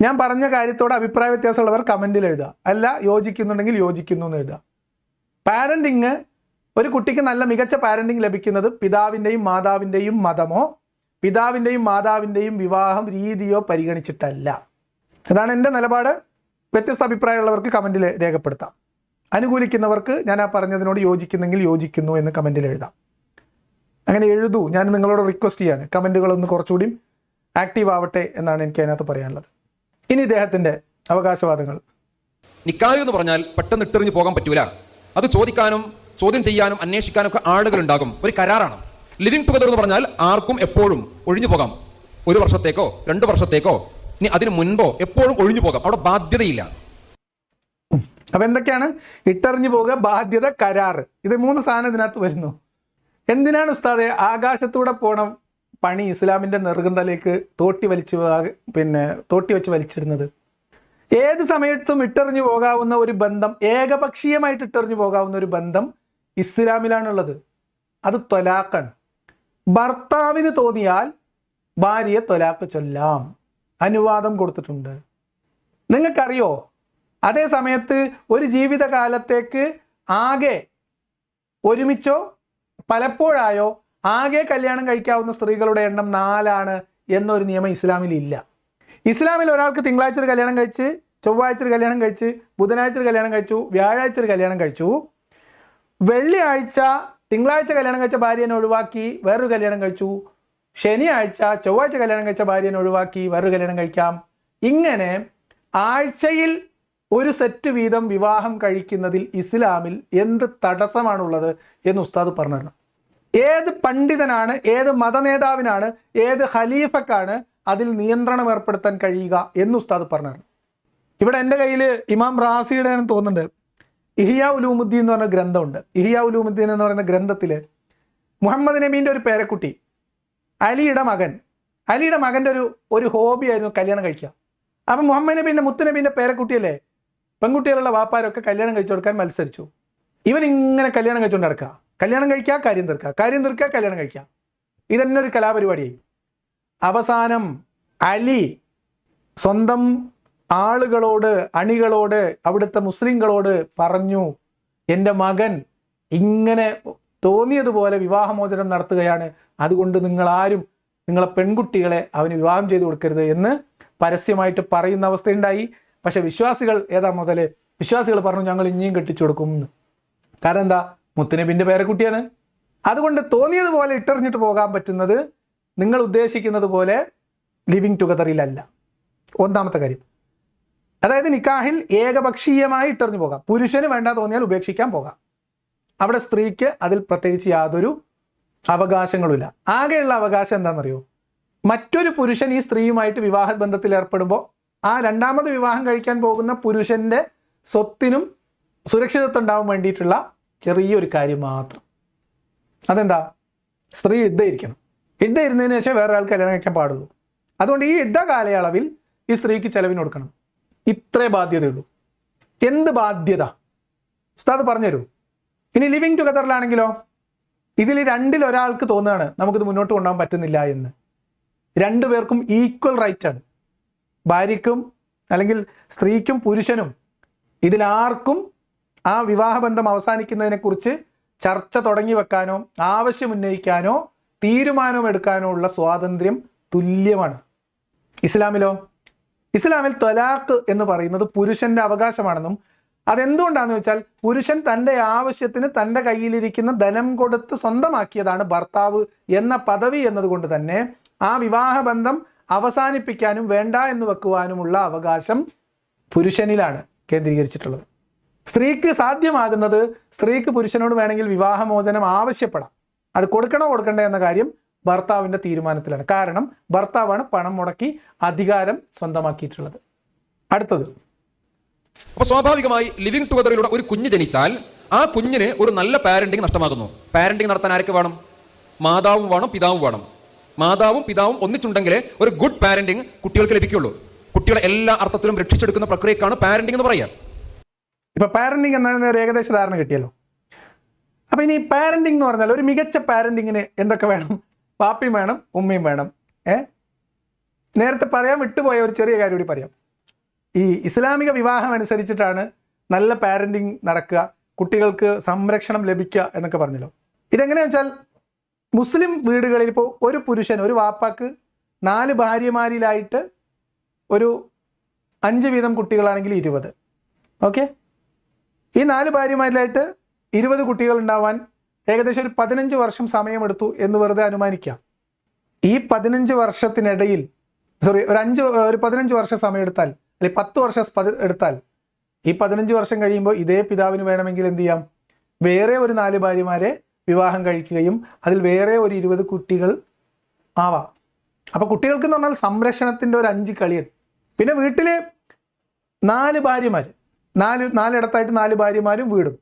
ഞാൻ പറഞ്ഞ കാര്യത്തോട് അഭിപ്രായ വ്യത്യാസമുള്ളവർ കമൻറ്റിൽ എഴുതുക. അല്ല, യോജിക്കുന്നുണ്ടെങ്കിൽ യോജിക്കുന്നു എന്ന് എഴുതുക. പാരന്റിങ്, ഒരു കുട്ടിക്ക് നല്ല മികച്ച പാരന്റിങ് ലഭിക്കുന്നത് പിതാവിൻ്റെയും മാതാവിൻ്റെയും മതമോ പിതാവിൻ്റെയും മാതാവിൻ്റെയും വിവാഹം രീതിയോ പരിഗണിച്ചിട്ടല്ല. അതാണ് എൻ്റെ നിലപാട്. വ്യത്യസ്ത അഭിപ്രായമുള്ളവർക്ക് കമൻറ്റിൽ രേഖപ്പെടുത്താം. അനുകൂലിക്കുന്നവർക്ക് ഞാൻ ആ പറഞ്ഞതിനോട് യോജിക്കുന്നെങ്കിൽ യോജിക്കുന്നു എന്ന് കമൻറ്റിൽ എഴുതാം. അങ്ങനെ എഴുതൂ. ഞാൻ നിങ്ങളോട് റിക്വസ്റ്റ് ചെയ്യാണ്, കമൻറ്റുകളൊന്ന് കുറച്ചുകൂടി ആക്റ്റീവ് ആവട്ടെ എന്നാണ് എനിക്ക് അതിനകത്ത് പറയാനുള്ളത്. ഇനി ഇദ്ദേഹത്തിൻ്റെ അവകാശവാദങ്ങൾ. നിക്കാഹ് എന്ന് പറഞ്ഞാൽ പെട്ടെന്ന് ഇട്ടെറിഞ്ഞ് പോകാൻ പറ്റൂല. അത് ചോദ്യം ചെയ്യാനും അന്വേഷിക്കാനും ഒക്കെ ആളുകൾ ഉണ്ടാകും. ഒരു കരാറാണ്. ലിവിങ് ടുഗദർ എന്ന് പറഞ്ഞാൽ ആർക്കും എപ്പോഴും ഒഴിഞ്ഞു പോകാം. 1 വർഷത്തേക്കോ 2 വർഷത്തേക്കോ ഇനി അതിന് മുൻപോ എപ്പോഴും ഒഴിഞ്ഞു പോകാം. അവിടെ ബാധ്യതയില്ല. അപ്പം എന്തൊക്കെയാണ്? ഇട്ടെറിഞ്ഞു പോവുക, ബാധ്യത, കരാറ്. ഇത് 3 സാധനം ഇതിനകത്ത് വരുന്നു. എന്തിനാണ് ഉസ്താദെ ആകാശത്തൂടെ പോണം പണി ഇസ്ലാമിൻ്റെ നെറുകന്തലേക്ക് തോട്ടി വെച്ച് വലിച്ചിടുന്നത്? ഏത് സമയത്തും ഇട്ടെറിഞ്ഞു പോകാവുന്ന ഒരു ബന്ധം, ഏകപക്ഷീയമായിട്ട് ഇട്ടെറിഞ്ഞു പോകാവുന്ന ഒരു ബന്ധം ഇസ്ലാമിലാണുള്ളത്. അത് ത്വലാഖാണ്. ഭർത്താവിന് തോന്നിയാൽ ഭാര്യയെ ത്വലാഖ് ചൊല്ലാം, അനുവാദം കൊടുത്തിട്ടുണ്ട്. നിങ്ങൾക്കറിയോ, അതേ സമയത്ത് ഒരു ജീവിതകാലത്തേക്ക് ആകെ ഒരുമിച്ചോ പലപ്പോഴായോ ആകെ കല്യാണം കഴിക്കാവുന്ന സ്ത്രീകളുടെ എണ്ണം 4 എന്നൊരു നിയമം ഇസ്ലാമിലില്ല. ഇസ്ലാമിൽ ഒരാൾക്ക് തിങ്കളാഴ്ച ഒരു കല്യാണം കഴിച്ച്, ചൊവ്വാഴ്ച ഒരു കല്യാണം കഴിച്ച്, ബുധനാഴ്ച ഒരു കല്യാണം കഴിച്ചു, വ്യാഴാഴ്ച ഒരു കല്യാണം കഴിച്ചു, വെള്ളിയാഴ്ച തിങ്കളാഴ്ച കല്യാണം കഴിച്ച ഭാര്യനെ ഒഴിവാക്കി വേറൊരു കല്യാണം കഴിച്ചു, ശനിയാഴ്ച ചൊവ്വാഴ്ച കല്യാണം കഴിച്ച ഭാര്യനെ ഒഴിവാക്കി വേറൊരു കല്യാണം കഴിക്കാം. ഇങ്ങനെ ആഴ്ചയിൽ ഒരു സെറ്റ് വീതം വിവാഹം കഴിക്കുന്നതിൽ ഇസ്ലാമിൽ എന്ത് തടസ്സമാണുള്ളത് എന്ന് ഉസ്താദ് പറഞ്ഞു തരണം. ഏത് പണ്ഡിതനാണ്, ഏത് മതനേതാവിനാണ്, ഏത് ഖലീഫക്കാണ് അതിൽ നിയന്ത്രണം ഏർപ്പെടുത്താൻ കഴിയുക എന്ന് ഉസ്താദ് പറഞ്ഞു തരണം. ഇവിടെ എൻ്റെ കയ്യിൽ ഇമാം റാസിയുടെ തോന്നുന്നുണ്ട് ഇഹിയാ ഉലൂമുദ്ദീൻ എന്ന് പറഞ്ഞ ഗ്രന്ഥമുണ്ട്. ഇഹിയാ ഉലൂമുദ്ദീൻ എന്ന് പറയുന്ന ഗ്രന്ഥത്തിൽ മുഹമ്മദ് നബീൻ്റെ ഒരു പേരക്കുട്ടി, അലിയുടെ മകൻ്റെ ഒരു ഹോബിയായിരുന്നു കല്യാണം കഴിക്കുക. അപ്പം മുഹമ്മദ് നബീൻ്റെ മുത്തുനബീൻ്റെ പേരക്കുട്ടിയല്ലേ, പെൺകുട്ടികളുള്ള വാപ്പാരൊക്കെ കല്യാണം കഴിച്ചു കൊടുക്കാൻ മത്സരിച്ചു. ഇവൻ ഇങ്ങനെ കല്യാണം കഴിച്ചുകൊണ്ട് നടക്കുക, കല്യാണം കഴിക്കുക, കാര്യം തീർക്കുക, കല്യാണം കഴിക്കുക. ഇതന്നെ ഒരു കലാപരിപാടിയായി. അവസാനം അലി സ്വന്തം ആളുകളോട്, അണികളോട്, അവിടുത്തെ മുസ്ലിങ്ങളോട് പറഞ്ഞു, എൻ്റെ മകൻ ഇങ്ങനെ തോന്നിയതുപോലെ വിവാഹമോചനം നടത്തുകയാണ്, അതുകൊണ്ട് നിങ്ങളാരും നിങ്ങളെ പെൺകുട്ടികളെ അവന് വിവാഹം ചെയ്തു കൊടുക്കരുത് എന്ന് പരസ്യമായിട്ട് പറയുന്ന അവസ്ഥയുണ്ടായി. പക്ഷെ വിശ്വാസികൾ പറഞ്ഞു ഞങ്ങൾ ഇനിയും കെട്ടിച്ചു കൊടുക്കും എന്ന്. കാരണം എന്താ? മുത്തുനബിൻ്റെ പേരക്കുട്ടിയാണ്. അതുകൊണ്ട് തോന്നിയതുപോലെ ഇട്ടെറിഞ്ഞിട്ട് പോകാൻ പറ്റുന്നത് നിങ്ങൾ ഉദ്ദേശിക്കുന്നത് പോലെ ലിവിങ് ടുഗദറിലല്ല. ഒന്നാമത്തെ കാര്യം. അതായത് നിക്കാഹിൽ ഏകപക്ഷീയമായി ഇട്ടെറിഞ്ഞു പോകാം. പുരുഷന് വേണ്ട തോന്നിയാൽ ഉപേക്ഷിക്കാൻ പോകാം. അവിടെ സ്ത്രീക്ക് അതിൽ പ്രത്യേകിച്ച് യാതൊരു അവകാശങ്ങളുമില്ല. ആകെയുള്ള അവകാശം എന്താണെന്നറിയോ? മറ്റൊരു പുരുഷൻ ഈ സ്ത്രീയുമായിട്ട് വിവാഹ ബന്ധത്തിൽ ഏർപ്പെടുമ്പോൾ ആ രണ്ടാമത് വിവാഹം കഴിക്കാൻ പോകുന്ന പുരുഷൻ്റെ സ്വത്തിനും സുരക്ഷിതത്വം ഉണ്ടാവാൻ വേണ്ടിയിട്ടുള്ള ചെറിയൊരു കാര്യം മാത്രം. അതെന്താ? സ്ത്രീ ഇരിക്കണം. ഇരുന്നതിന് ശേഷം വേറെ ആൾക്ക് കല്യാണം കഴിക്കാൻ പാടുള്ളൂ. അതുകൊണ്ട് ഈ കാലയളവിൽ ഈ സ്ത്രീക്ക് ചെലവിന് കൊടുക്കണം. ഇത്രേ ബാധ്യതയുള്ളൂ. എന്ത് ബാധ്യത? ഉസ്താദ് പറഞ്ഞുതരൂ. ഇനി ലിവിങ് ടുഗദറിലാണെങ്കിലോ, ഇതിൽ രണ്ടിൽ ഒരാൾക്ക് തോന്നുകയാണ് നമുക്കിത് മുന്നോട്ട് കൊണ്ടുപോകാൻ പറ്റുന്നില്ല എന്ന്. 2 പേർക്കും ഈക്വൽ റൈറ്റ് ആണ്. ഭാര്യയ്ക്കും അല്ലെങ്കിൽ സ്ത്രീക്കും പുരുഷനും ഇതിലാർക്കും ആ വിവാഹബന്ധം അവസാനിക്കുന്നതിനെക്കുറിച്ച് ചർച്ച തുടങ്ങി വെക്കാനോ ആവശ്യം ഉന്നയിക്കാനോ തീരുമാനം എടുക്കാനോ ഉള്ള സ്വാതന്ത്ര്യം തുല്യമാണ്. ഇസ്ലാമിലോ? ഇസ്ലാമിൽ ത്വലാഖ് എന്ന് പറയുന്നത് പുരുഷൻ്റെ അവകാശമാണെന്നും അതെന്തുകൊണ്ടാണെന്ന് വെച്ചാൽ പുരുഷൻ തൻ്റെ ആവശ്യത്തിന് തൻ്റെ കയ്യിലിരിക്കുന്ന ധനം കൊടുത്ത് സ്വന്തമാക്കിയതാണ് ഭർത്താവ് എന്ന പദവി എന്നതുകൊണ്ട് തന്നെ ആ വിവാഹബന്ധം അവസാനിപ്പിക്കാനും വേണ്ട എന്ന് വെക്കുവാനുമുള്ള അവകാശം പുരുഷനിലാണ് കേന്ദ്രീകരിച്ചിട്ടുള്ളത്. സ്ത്രീക്ക് സാധ്യമാകുന്നത് സ്ത്രീക്ക് പുരുഷനോട് വേണമെങ്കിൽ വിവാഹമോചനം ആവശ്യപ്പെടാം. അത് കൊടുക്കണ്ടേ എന്ന കാര്യം ഭർത്താവിൻ്റെ തീരുമാനത്തിലാണ്. കാരണം ഭർത്താവാണ് പണം മുടക്കി അധികാരം സ്വന്തമാക്കിയിട്ടുള്ളത്. അടുത്തത്, അപ്പോൾ സ്വാഭാവികമായി ലിവിങ് ടുഗദറിലൂടെ ഒരു കുഞ്ഞ് ജനിച്ചാൽ ആ കുഞ്ഞിന് ഒരു നല്ല പാരന്റിങ് നഷ്ടമാകുന്നു. പാരന്റിങ് നടത്താൻ ആരൊക്കെ വേണം? മാതാവും വേണം, പിതാവും വേണം. മാതാവും പിതാവും ഒന്നിച്ചുണ്ടെങ്കിലേ ഒരു ഗുഡ് പാരന്റിങ് കുട്ടികൾക്ക് ലഭിക്കുള്ളൂ. കുട്ടികളെ എല്ലാ അർത്ഥത്തിലും രക്ഷിച്ചെടുക്കുന്ന പ്രക്രിയക്കാണ് പാരന്റിങ് എന്ന് പറയുക. ഇപ്പൊ പാരന്റിങ് എന്ന ഒരു ഏകദേശ ധാരണ കിട്ടിയല്ലോ. അപ്പൊ ഇനി പാരന്റിങ് എന്ന് പറഞ്ഞാൽ ഒരു മികച്ച പാരന്റിങ്ങിന് എന്തൊക്കെ വേണം? പാപ്പയും വേണം, ഉമ്മയും വേണം. നേരത്തെ പറയാൻ വിട്ടുപോയ ഒരു ചെറിയ കാര്യം കൂടി പറയാം. ഈ ഇസ്ലാമിക വിവാഹം അനുസരിച്ചിട്ടാണ് നല്ല പാരന്റിങ് നടക്കുക, കുട്ടികൾക്ക് സംരക്ഷണം ലഭിക്കുക എന്നൊക്കെ പറഞ്ഞല്ലോ. ഇതെങ്ങനെയാ വെച്ചാൽ മുസ്ലിം വീടുകളിൽ ഇപ്പോൾ ഒരു പുരുഷൻ, ഒരു വാപ്പാക്ക് 4 ഭാര്യമാരിലായിട്ട് ഒരു 5 വീതം കുട്ടികളാണെങ്കിൽ 20. ഓക്കെ, ഈ 4 ഭാര്യമാരിലായിട്ട് 20 കുട്ടികൾ ഉണ്ടാവാൻ ഏകദേശം ഒരു 15 വർഷം സമയമെടുത്തു എന്ന് വെറുതെ അനുമാനിക്കാം. ഈ 15 വർഷത്തിനിടയിൽ ഒരു 15 വർഷം സമയം എടുത്താൽ, അല്ലെങ്കിൽ 10 വർഷം എടുത്താൽ, ഈ 15 വർഷം കഴിയുമ്പോൾ ഇതേ പിതാവിന് വേണമെങ്കിൽ എന്ത് ചെയ്യാം? വേറെ ഒരു 4 ഭാര്യമാരെ വിവാഹം കഴിക്കുകയും അതിൽ വേറെ ഒരു 20 കുട്ടികൾ ആവാം. അപ്പോൾ കുട്ടികൾക്ക് എന്ന് പറഞ്ഞാൽ സംരക്ഷണത്തിൻ്റെ ഒരു 5 കളിയൻ. പിന്നെ വീട്ടിൽ 4 ഭാര്യമാർ, നാലിടത്തായിട്ട് 4 ഭാര്യമാരും വീടും.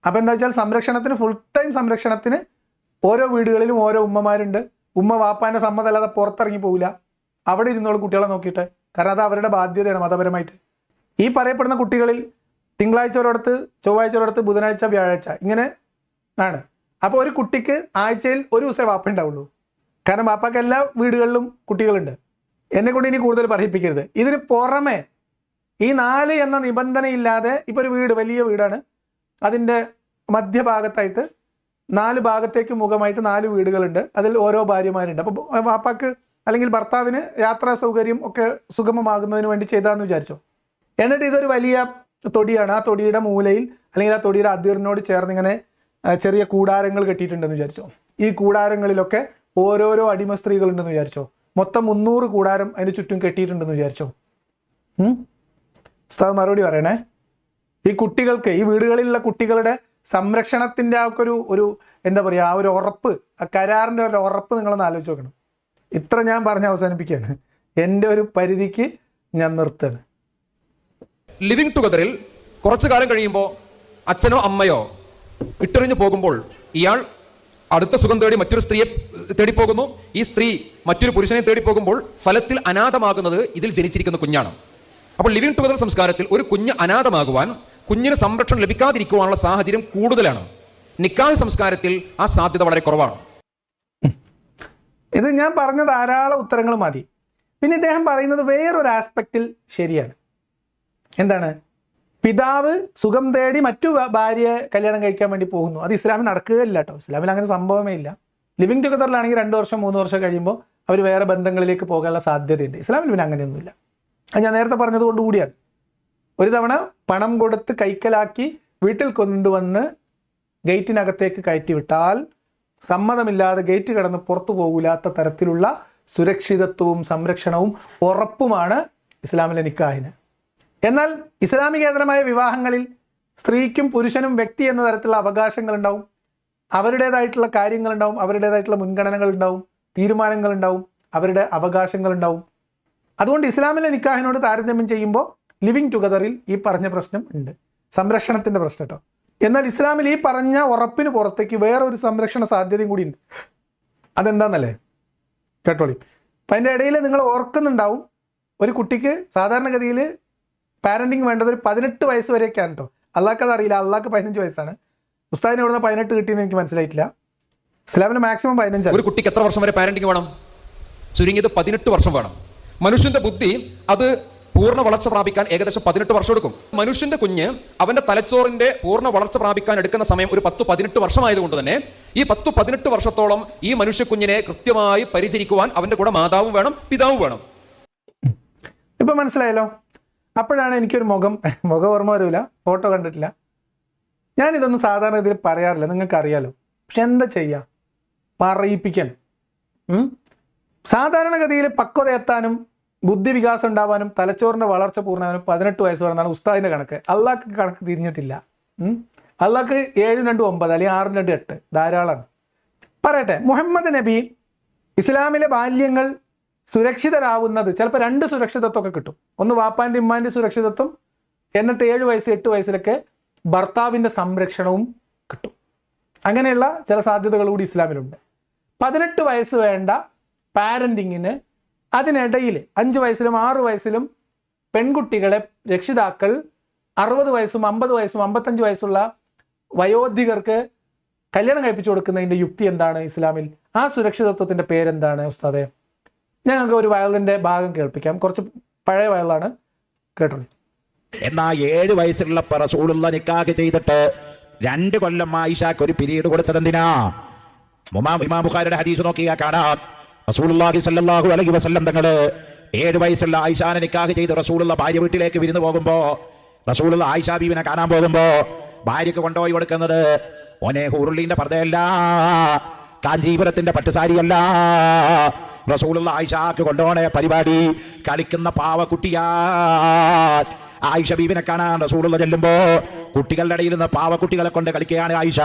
അപ്പം എന്താ വെച്ചാൽ സംരക്ഷണത്തിന്, ഫുൾ ടൈം സംരക്ഷണത്തിന് ഓരോ വീടുകളിലും ഓരോ ഉമ്മമാരുണ്ട്. ഉമ്മ വാപ്പാൻ്റെ സമ്മതമല്ലാതെ പുറത്തിറങ്ങി പോവില്ല, അവിടെ ഇരുന്നോളും കുട്ടികളെ നോക്കിയിട്ട്. കാരണം അത് അവരുടെ ബാധ്യതയാണ് മതപരമായിട്ട്. ഈ പറയപ്പെടുന്ന കുട്ടികളിൽ തിങ്കളാഴ്ച ഒരിടത്ത്, ചൊവ്വാഴ്ച ഒരിടത്ത്, ബുധനാഴ്ച, വ്യാഴാഴ്ച, ഇങ്ങനെ ആണ്. അപ്പോൾ ഒരു കുട്ടിക്ക് ആഴ്ചയിൽ ഒരു ദിവസമേ വാപ്പ ഉണ്ടാവുള്ളൂ. കാരണം വാപ്പാക്ക് എല്ലാ വീടുകളിലും കുട്ടികളുണ്ട്. എന്നെക്കൊണ്ട് ഇനി കൂടുതൽ പറയിപ്പിക്കരുത്. ഇതിന് പുറമെ ഈ 4 എന്ന നിബന്ധനയില്ലാതെ ഇപ്പോൾ ഒരു വീട്, വലിയ വീടാണ്, അതിൻ്റെ മധ്യഭാഗത്തായിട്ട് 4 ഭാഗത്തേക്ക് മുഖമായിട്ട് 4 വീടുകളുണ്ട്, അതിൽ ഓരോ ഭാര്യമാരുണ്ട്. അപ്പോൾ വാപ്പാക്ക് അല്ലെങ്കിൽ ഭർത്താവിന് യാത്രാ സൗകര്യം ഒക്കെ സുഗമമാകുന്നതിന് വേണ്ടി ചെയ്താന്ന് വിചാരിച്ചോ. എന്നിട്ട് ഇതൊരു വലിയ തൊടിയാണ്. ആ തൊടിയുടെ മൂലയിൽ അല്ലെങ്കിൽ ആ തൊടിയുടെ അതിറിനോട് ചേർന്ന് ഇങ്ങനെ ചെറിയ കൂടാരങ്ങൾ കെട്ടിയിട്ടുണ്ടെന്ന് വിചാരിച്ചോ. ഈ കൂടാരങ്ങളിലൊക്കെ ഓരോരോ അടിമ സ്ത്രീകളുണ്ടെന്ന് വിചാരിച്ചോ. മൊത്തം 300 കൂടാരം അതിന് ചുറ്റും കെട്ടിയിട്ടുണ്ടെന്ന് വിചാരിച്ചോ. ഉസ്താദ് മറുപടി പറയണേ. ഈ കുട്ടികൾക്ക്, ഈ വീടുകളിലുള്ള കുട്ടികളുടെ സംരക്ഷണത്തിൻ്റെ ആ ഒരു എന്താ പറയുക, ആ ഒരു ഉറപ്പ്, ആ കരാറിൻ്റെ ഒരു ഉറപ്പ് നിങ്ങളൊന്ന് ആലോചിച്ച് നോക്കണം. ഇത്ര ഞാൻ പറഞ്ഞ് അവസാനിപ്പിക്കുകയാണ്. എൻ്റെ ഒരു പരിധിക്ക് ഞാൻ നിർത്തുകയാണ്. ലിവിങ് ടുഗദറിൽ കുറച്ചു കാലം കഴിയുമ്പോൾ അച്ഛനോ അമ്മയോ ഇട്ടെറിഞ്ഞു പോകുമ്പോൾ ഇയാൾ അടുത്ത സുഖം തേടി മറ്റൊരു സ്ത്രീയെ തേടിപ്പോകുന്നു. ഈ സ്ത്രീ മറ്റൊരു പുരുഷനെ തേടിപ്പോകുമ്പോൾ ഫലത്തിൽ അനാഥമാകുന്നത് ഇതിൽ ജനിച്ചിരിക്കുന്ന കുഞ്ഞാണ്. അപ്പോൾ ലിവിങ് ടുഗദർ സംസ്കാരത്തിൽ ഒരു കുഞ്ഞ് അനാഥമാകുവാൻ, കുഞ്ഞിന് സംരക്ഷണം ലഭിക്കാതിരിക്കുവാനുള്ള സാഹചര്യം കൂടുതലാണ്. നിക്കാഹ് സംസ്കാരത്തിൽ ആ സാധ്യത വളരെ കുറവാണ്. ഇത് ഞാൻ പറഞ്ഞ ധാരാളം ഉത്തരങ്ങൾ മതി. പിന്നെ ഇദ്ദേഹം പറയുന്നത് വേറൊരു ആസ്പെക്റ്റിൽ ശരിയാണ്. എന്താണ്? പിതാവ് സുഖം തേടി മറ്റു ഭാര്യയെ കല്യാണം കഴിക്കാൻ വേണ്ടി പോകുന്നു. അത് ഇസ്ലാമിൽ നടക്കുകയില്ല കേട്ടോ. ഇസ്ലാമിൽ അങ്ങനെ സംഭവമേ ഇല്ല. ലിവിങ് ടുഗദറിലാണെങ്കിൽ 2 വർഷം 3 വർഷം കഴിയുമ്പോൾ അവർ വേറെ ബന്ധങ്ങളിലേക്ക് പോകാനുള്ള സാധ്യതയുണ്ട്. ഇസ്ലാമിൽ പിന്നെ അങ്ങനെയൊന്നുമില്ല. അത് ഞാൻ നേരത്തെ പറഞ്ഞതുകൊണ്ട് കൂടിയാണ്. ഒരു തവണ പണം കൊടുത്ത് കൈക്കലാക്കി വീട്ടിൽ കൊണ്ടുവന്ന് ഗേറ്റിനകത്തേക്ക് കയറ്റി വിട്ടാൽ സമ്മതമില്ലാതെ ഗേറ്റ് കടന്ന് പുറത്തു പോകില്ലാത്ത തരത്തിലുള്ള സുരക്ഷിതത്വവും സംരക്ഷണവും ഉറപ്പുമാണ് ഇസ്ലാമിലെ നിക്കാഹിന്. എന്നാൽ ഇസ്ലാമികേതരമായ വിവാഹങ്ങളിൽ സ്ത്രീക്കും പുരുഷനും വ്യക്തി എന്ന തരത്തിലുള്ള അവകാശങ്ങളുണ്ടാവും, അവരുടേതായിട്ടുള്ള കാര്യങ്ങളുണ്ടാവും, അവരുടേതായിട്ടുള്ള മുൻഗണനകളുണ്ടാവും, തീരുമാനങ്ങളുണ്ടാവും, അവരുടെ അവകാശങ്ങളുണ്ടാവും. അതുകൊണ്ട് ഇസ്ലാമിലെ നിക്കാഹിനോട് താരതമ്യം ചെയ്യുമ്പോൾ ലിവിങ് ടുഗദറിൽ ഈ പറഞ്ഞ പ്രശ്നം ഉണ്ട്, സംരക്ഷണത്തിൻ്റെ പ്രശ്നം കേട്ടോ. എന്നാൽ ഇസ്ലാമിൽ ഈ പറഞ്ഞ ഉറപ്പിന് പുറത്തേക്ക് വേറൊരു സംരക്ഷണ സാധ്യതയും കൂടി ഉണ്ട്. അതെന്താണെന്നല്ലേ കേട്ടോളി. അപ്പം അതിൻ്റെ ഇടയിൽ നിങ്ങൾ ഓർക്കുന്നുണ്ടാവും, ഒരു കുട്ടിക്ക് സാധാരണഗതിയിൽ പാരൻറ്റിങ് വേണ്ടത് ഒരു 18 വയസ്സ് വരെയൊക്കെയാണ് കേട്ടോ. അള്ളാഹ്ക്ക് അതറിയില്ല, അള്ളാഹ്ക്ക് 15 വയസ്സാണ്. ഉസ്താദിന് എവിടുന്ന 18 കിട്ടിയെന്ന് എനിക്ക് മനസ്സിലായിട്ടില്ല. ഇസ്ലാമിന് മാക്സിമം 15. ഒരു കുട്ടിക്ക് എത്ര വർഷം വരെ പാരന്റിങ് വേണം? ചുരുങ്ങിയത് 18 വർഷം വേണം. മനുഷ്യന്റെ ബുദ്ധി അത് പൂർണ്ണ വളർച്ച പ്രാപിക്കാൻ ഏകദേശം 18 വർഷം എടുക്കും. മനുഷ്യന്റെ കുഞ്ഞ് അവന്റെ തലച്ചോറിന്റെ പൂർണ്ണ വളർച്ച പ്രാപിക്കാൻ എടുക്കുന്ന സമയം ഒരു 10-18 വർഷമായതുകൊണ്ട് തന്നെ ഈ 10-18 വർഷത്തോളം ഈ മനുഷ്യ കുഞ്ഞിനെ കൃത്യമായി പരിചരിക്കുവാൻ അവന്റെ കൂടെ മാതാവും വേണം, പിതാവും വേണം. ഇപ്പൊ മനസ്സിലായല്ലോ. അപ്പോഴാണ് എനിക്കൊരു മുഖം ഓർമ്മ വരില്ല, ഫോട്ടോ കണ്ടിട്ടില്ല. ഞാനിതൊന്നും സാധാരണ ഇതിൽ പറയാറില്ല, നിങ്ങൾക്ക് അറിയാലോ. പക്ഷെ എന്താ ചെയ്യുക, പറയിപ്പിക്കണം. സാധാരണഗതിയിൽ പക്വത എത്താനും ബുദ്ധിവികാസം ഉണ്ടാവാനും തലച്ചോറിൻ്റെ വളർച്ച പൂർണ്ണമാനും 18 വയസ്സ് വേണമെന്നാണ് ഉസ്താദിൻ്റെ കണക്ക്. അള്ളാഹ്ക്ക് കണക്ക് തിരിഞ്ഞിട്ടില്ല. അള്ളാഹ്ക്ക് 7-2-9 അല്ലെങ്കിൽ 6-2-8 ധാരാളമാണ്. പറയട്ടെ, മുഹമ്മദ് നബി ഇസ്ലാമിലെ ബാല്യങ്ങൾ സുരക്ഷിതരാവുന്നത് ചിലപ്പോൾ 2 സുരക്ഷിതത്വമൊക്കെ കിട്ടും. ഒന്ന് വാപ്പാൻ്റെ ഇമ്മാൻ്റെ സുരക്ഷിതത്വം, എന്നിട്ട് 7 വയസ്സ് 8 വയസ്സിലൊക്കെ ഭർത്താവിൻ്റെ സംരക്ഷണവും കിട്ടും. അങ്ങനെയുള്ള ചില സാധ്യതകൾ കൂടി ഇസ്ലാമിലുണ്ട്. 18 വയസ്സ് വേണ്ട പാരൻറ്റിങ്ങിന്, അതിനിടയിൽ 5 വയസ്സിലും 6 വയസ്സിലും പെൺകുട്ടികളെ രക്ഷിതാക്കൾ 60 വയസ്സും 50 വയസ്സും 55 വയസ്സുള്ള വയോധികർക്ക് കല്യാണം കഴിപ്പിച്ചു കൊടുക്കുന്നതിൻ്റെ യുക്തി എന്താണ് ഇസ്ലാമിൽ? ആ സുരക്ഷിതത്വത്തിൻ്റെ പേരെന്താണ് ഉസ്താദെ? ഞങ്ങൾക്ക് ഒരു വയലിൻ്റെ ഭാഗം കേൾപ്പിക്കാം. കുറച്ച് പഴയ വയലാണ്, കേട്ടോളൂ. എന്നാ 7 വയസ്സുള്ള റസൂലുള്ള നിക്കാഹ് ചെയ്തിട്ട് 2 കൊല്ലം ആയിഷക്ക് ഒരു പീരീഡ് കൊടുത്തത് എന്തിനാ? ഇമാം ബുഖാരിയുടെ ഹദീസ് നോക്കിയാൽ കാണാം, റസൂലുള്ളാഹി സ്വല്ലല്ലാഹു അലൈഹി വസല്ലം തങ്ങള് 7 വയസ്സുള്ള ആയിഷാനെ നിക്കാഹ് ചെയ്ത് റസൂലുള്ള ഭാര്യ വീട്ടിലേക്ക് വിരുന്ന് പോകുമ്പോ, റസൂലുള്ള ആയിഷ ബീവിനെ കാണാൻ പോകുമ്പോ ഭാര്യക്ക് കൊണ്ടുപോയി കൊടുക്കുന്നത് ഓനെ ഹൂറുള്ളീന്റെ പർദ്ദയല്ല, കാഞ്ചീപുരത്തിന്റെ പട്ടുസാരിയല്ല. റസൂലുള്ള ആയിഷക്ക് കൊണ്ടുപോണ പരിപാടി കളിക്കുന്ന പാവക്കുട്ടിയാ. ആയിഷ ബീബിനെ കാണാൻ റസൂലുള്ള ചെല്ലുമ്പോ കുട്ടികളുടെ ഇടയിൽ നിന്ന് പാവക്കുട്ടികളെ കൊണ്ട് കളിക്കുകയാണ് ആയിഷ.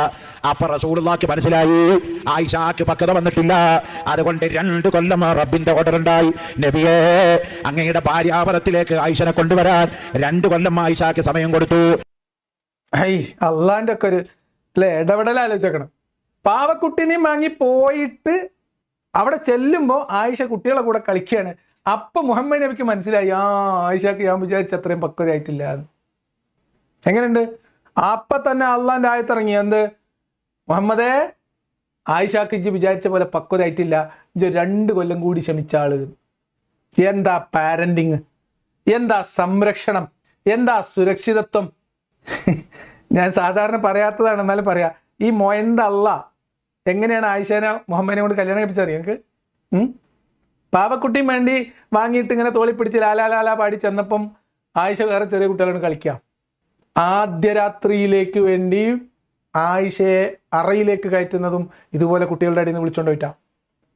അപ്പൊ റസൂലുള്ളാഹിക്ക് മനസ്സിലായി ആയിഷക്ക് പക്വത വന്നിട്ടില്ല. അതുകൊണ്ട് 2 കൊല്ലം റബ്ബിന്റെ ഓർഡർ ഉണ്ടായി, നബിയേ അങ്ങയുടെ ഭാര്യാപരത്തിലേക്ക് ആയിഷനെ കൊണ്ടുവരാൻ 2 കൊല്ലം ആയിഷക്ക് സമയം കൊടുത്തു. അള്ളാന്റെ ഒക്കെ ഒരു അല്ലെ ഇടപെടൽ ആലോചിക്കണം. പാവക്കുട്ടിനെയും വാങ്ങി പോയിട്ട് അവിടെ ചെല്ലുമ്പോൾ ആയിഷ കുട്ടികളെ കൂടെ കളിക്കുകയാണ്. അപ്പൊ മുഹമ്മദ് നബിക്ക് മനസ്സിലായി ആയിഷക്ക് ഞാൻ വിചാരിച്ച അത്രയും പക്വതയായിട്ടില്ല എന്ന്. എങ്ങനെയുണ്ട്? അപ്പൊ തന്നെ അള്ളാന്റെ ആയത്തിറങ്ങി, എന്ത് മുഹമ്മദേ ആയിഷക്ക് ഇജ്ജ് വിചാരിച്ച പോലെ പക്വതയായിട്ടില്ല, ഇജ്ജ് 2 കൊല്ലം കൂടി ക്ഷമിച്ച ആള്. എന്താ പാരന്റിങ്, എന്താ സംരക്ഷണം, എന്താ സുരക്ഷിതത്വം. ഞാൻ സാധാരണ പറയാത്തതാണ്, എന്നാലും പറയാ. ഈ മൊയന്ത അല്ല എങ്ങനെയാണ് ആയിഷനെ മുഹമ്മദിനെ കൊണ്ട് കല്യാണം കഴിപ്പിച്ചറിയാം ഞങ്ങൾക്ക്? പാവക്കുട്ടിയും വേണ്ടി വാങ്ങിയിട്ട് ഇങ്ങനെ തോളി പിടിച്ച് ലാലാ പാടി ചെന്നപ്പം ആയിഷ വേറെ ചെറിയ കുട്ടികളോട് കളിക്കാം. ആദ്യ രാത്രിയിലേക്ക് വേണ്ടി ആയിഷയെ അറയിലേക്ക് കയറ്റുന്നതും ഇതുപോലെ കുട്ടികളുടെ അടിയിൽ നിന്ന് വിളിച്ചോണ്ട് പോയിട്ടാ.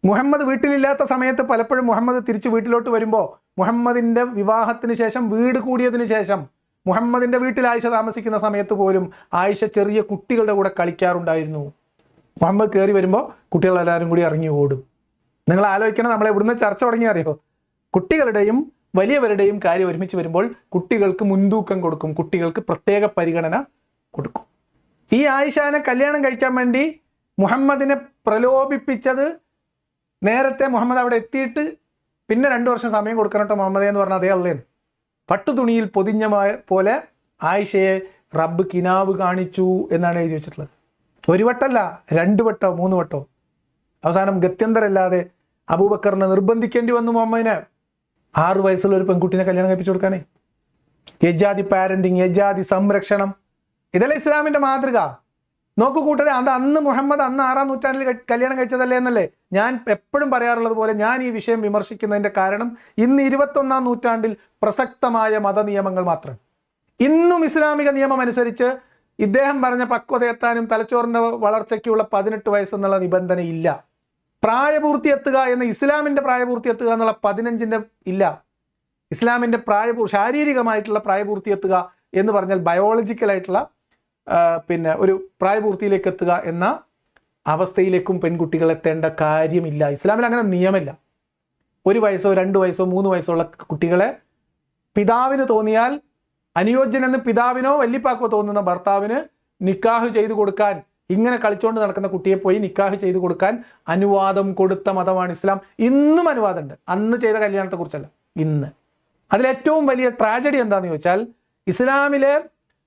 മുഹമ്മദ് വീട്ടിലില്ലാത്ത സമയത്ത് പലപ്പോഴും മുഹമ്മദ് തിരിച്ച് വീട്ടിലോട്ട് വരുമ്പോൾ മുഹമ്മദിന്റെ വിവാഹത്തിന് ശേഷം, വീട് കൂടിയതിന് ശേഷം മുഹമ്മദിന്റെ വീട്ടിൽ ആയിഷ താമസിക്കുന്ന സമയത്ത് പോലും ആയിഷ ചെറിയ കുട്ടികളുടെ കൂടെ കളിക്കാറുണ്ടായിരുന്നു. മുഹമ്മദ് കയറി വരുമ്പോൾ കുട്ടികളെല്ലാവരും കൂടി ഇറങ്ങി ഓടും. നിങ്ങൾ ആലോചിക്കണം, നമ്മൾ എവിടുന്ന് ചർച്ച തുടങ്ങി അറിയോ? കുട്ടികളുടെയും വലിയവരുടെയും കാര്യം ഒരുമിച്ച് വരുമ്പോൾ കുട്ടികൾക്ക് മുൻതൂക്കം കൊടുക്കും, കുട്ടികൾക്ക് പ്രത്യേക പരിഗണന കൊടുക്കും. ഈ ആയിഷാനെ കല്യാണം കഴിക്കാൻ വേണ്ടി മുഹമ്മദിനെ പ്രലോഭിപ്പിച്ചത് നേരത്തെ മുഹമ്മദ് അവിടെ എത്തിയിട്ട് പിന്നെ 2 വർഷം സമയം കൊടുക്കണം കേട്ടോ മുഹമ്മദേ എന്ന് പറഞ്ഞ അതേ അള്ളേന്. പട്ടുതുണിയിൽ പൊതിഞ്ഞ പോലെ ആയിഷയെ റബ്ബ് കിനാവ് കാണിച്ചു എന്നാണ് എഴുതി വെച്ചിട്ടുള്ളത്. 1 വട്ടമല്ല, 2 വട്ടോ 3 വട്ടോ. അവസാനം ഗത്യന്തരല്ലാതെ അബൂബക്കറിനെ നിർബന്ധിക്കേണ്ടി വന്നു മുഹമ്മദിനെ 6 വയസ്സുള്ള ഒരു പെൺകുട്ടിനെ കല്യാണം കഴിപ്പിച്ചു കൊടുക്കാനേ. യജാതി പാരന്റിങ്, യജാതി സംരക്ഷണം, ഇതല്ലേ ഇസ്ലാമിന്റെ മാതൃക. നോക്കൂ കൂട്ടരെ, അന്ന് മുഹമ്മദ് 6-ാം നൂറ്റാണ്ടിൽ കല്യാണം കഴിച്ചതല്ലേ എന്നല്ലേ ഞാൻ എപ്പോഴും പറയാറുള്ളത് പോലെ ഞാൻ ഈ വിഷയം വിമർശിക്കുന്നതിന്റെ കാരണം ഇന്ന് 21-ാം നൂറ്റാണ്ടിൽ പ്രസക്തമായ മതനിയമങ്ങൾ മാത്രം. ഇന്നും ഇസ്ലാമിക നിയമം അനുസരിച്ച് ഇദ്ദേഹം പറഞ്ഞ പക്വതയെത്താനും തലച്ചോറിന്റെ വളർച്ചയ്ക്കുള്ള 18 വയസ്സെന്നുള്ള നിബന്ധന ഇല്ല. പ്രായപൂർത്തി എത്തുക എന്ന ഇസ്ലാമിന്റെ പ്രായപൂർത്തി എത്തുക എന്നുള്ള 15ന്റെ ഇല്ല. ഇസ്ലാമിന്റെ ശാരീരികമായിട്ടുള്ള പ്രായപൂർത്തി എത്തുക എന്ന് പറഞ്ഞാൽ ബയോളജിക്കലായിട്ടുള്ള ഒരു പ്രായപൂർത്തിയിലേക്ക് എത്തുക എന്ന അവസ്ഥയിലേക്കും പെൺകുട്ടികൾ എത്തേണ്ട കാര്യമില്ല. ഇസ്ലാമിൽ അങ്ങനെ നിയമമില്ല. 1 വയസ്സോ 2 വയസ്സോ 3 വയസ്സോ ഉള്ള കുട്ടികളെ പിതാവിന് തോന്നിയാൽ, അനുയോജ്യനെന്ന് പിതാവിനോ വല്യപ്പാക്കോ തോന്നുന്ന ഭർത്താവിന് നിക്കാഹ് ചെയ്തു കൊടുക്കാൻ, ഇങ്ങനെ കളിച്ചുകൊണ്ട് നടക്കുന്ന കുട്ടിയെ പോയി നിക്കാഹ് ചെയ്തു കൊടുക്കാൻ അനുവാദം കൊടുത്ത മതമാണ് ഇസ്ലാം. ഇന്നും അനുവാദമുണ്ട്, അന്ന് ചെയ്ത കല്യാണത്തെ കുറിച്ചല്ല, ഇന്ന്. അതിലേറ്റവും വലിയ ട്രാജഡി എന്താണെന്ന് ചോദിച്ചാൽ, ഇസ്ലാമിലെ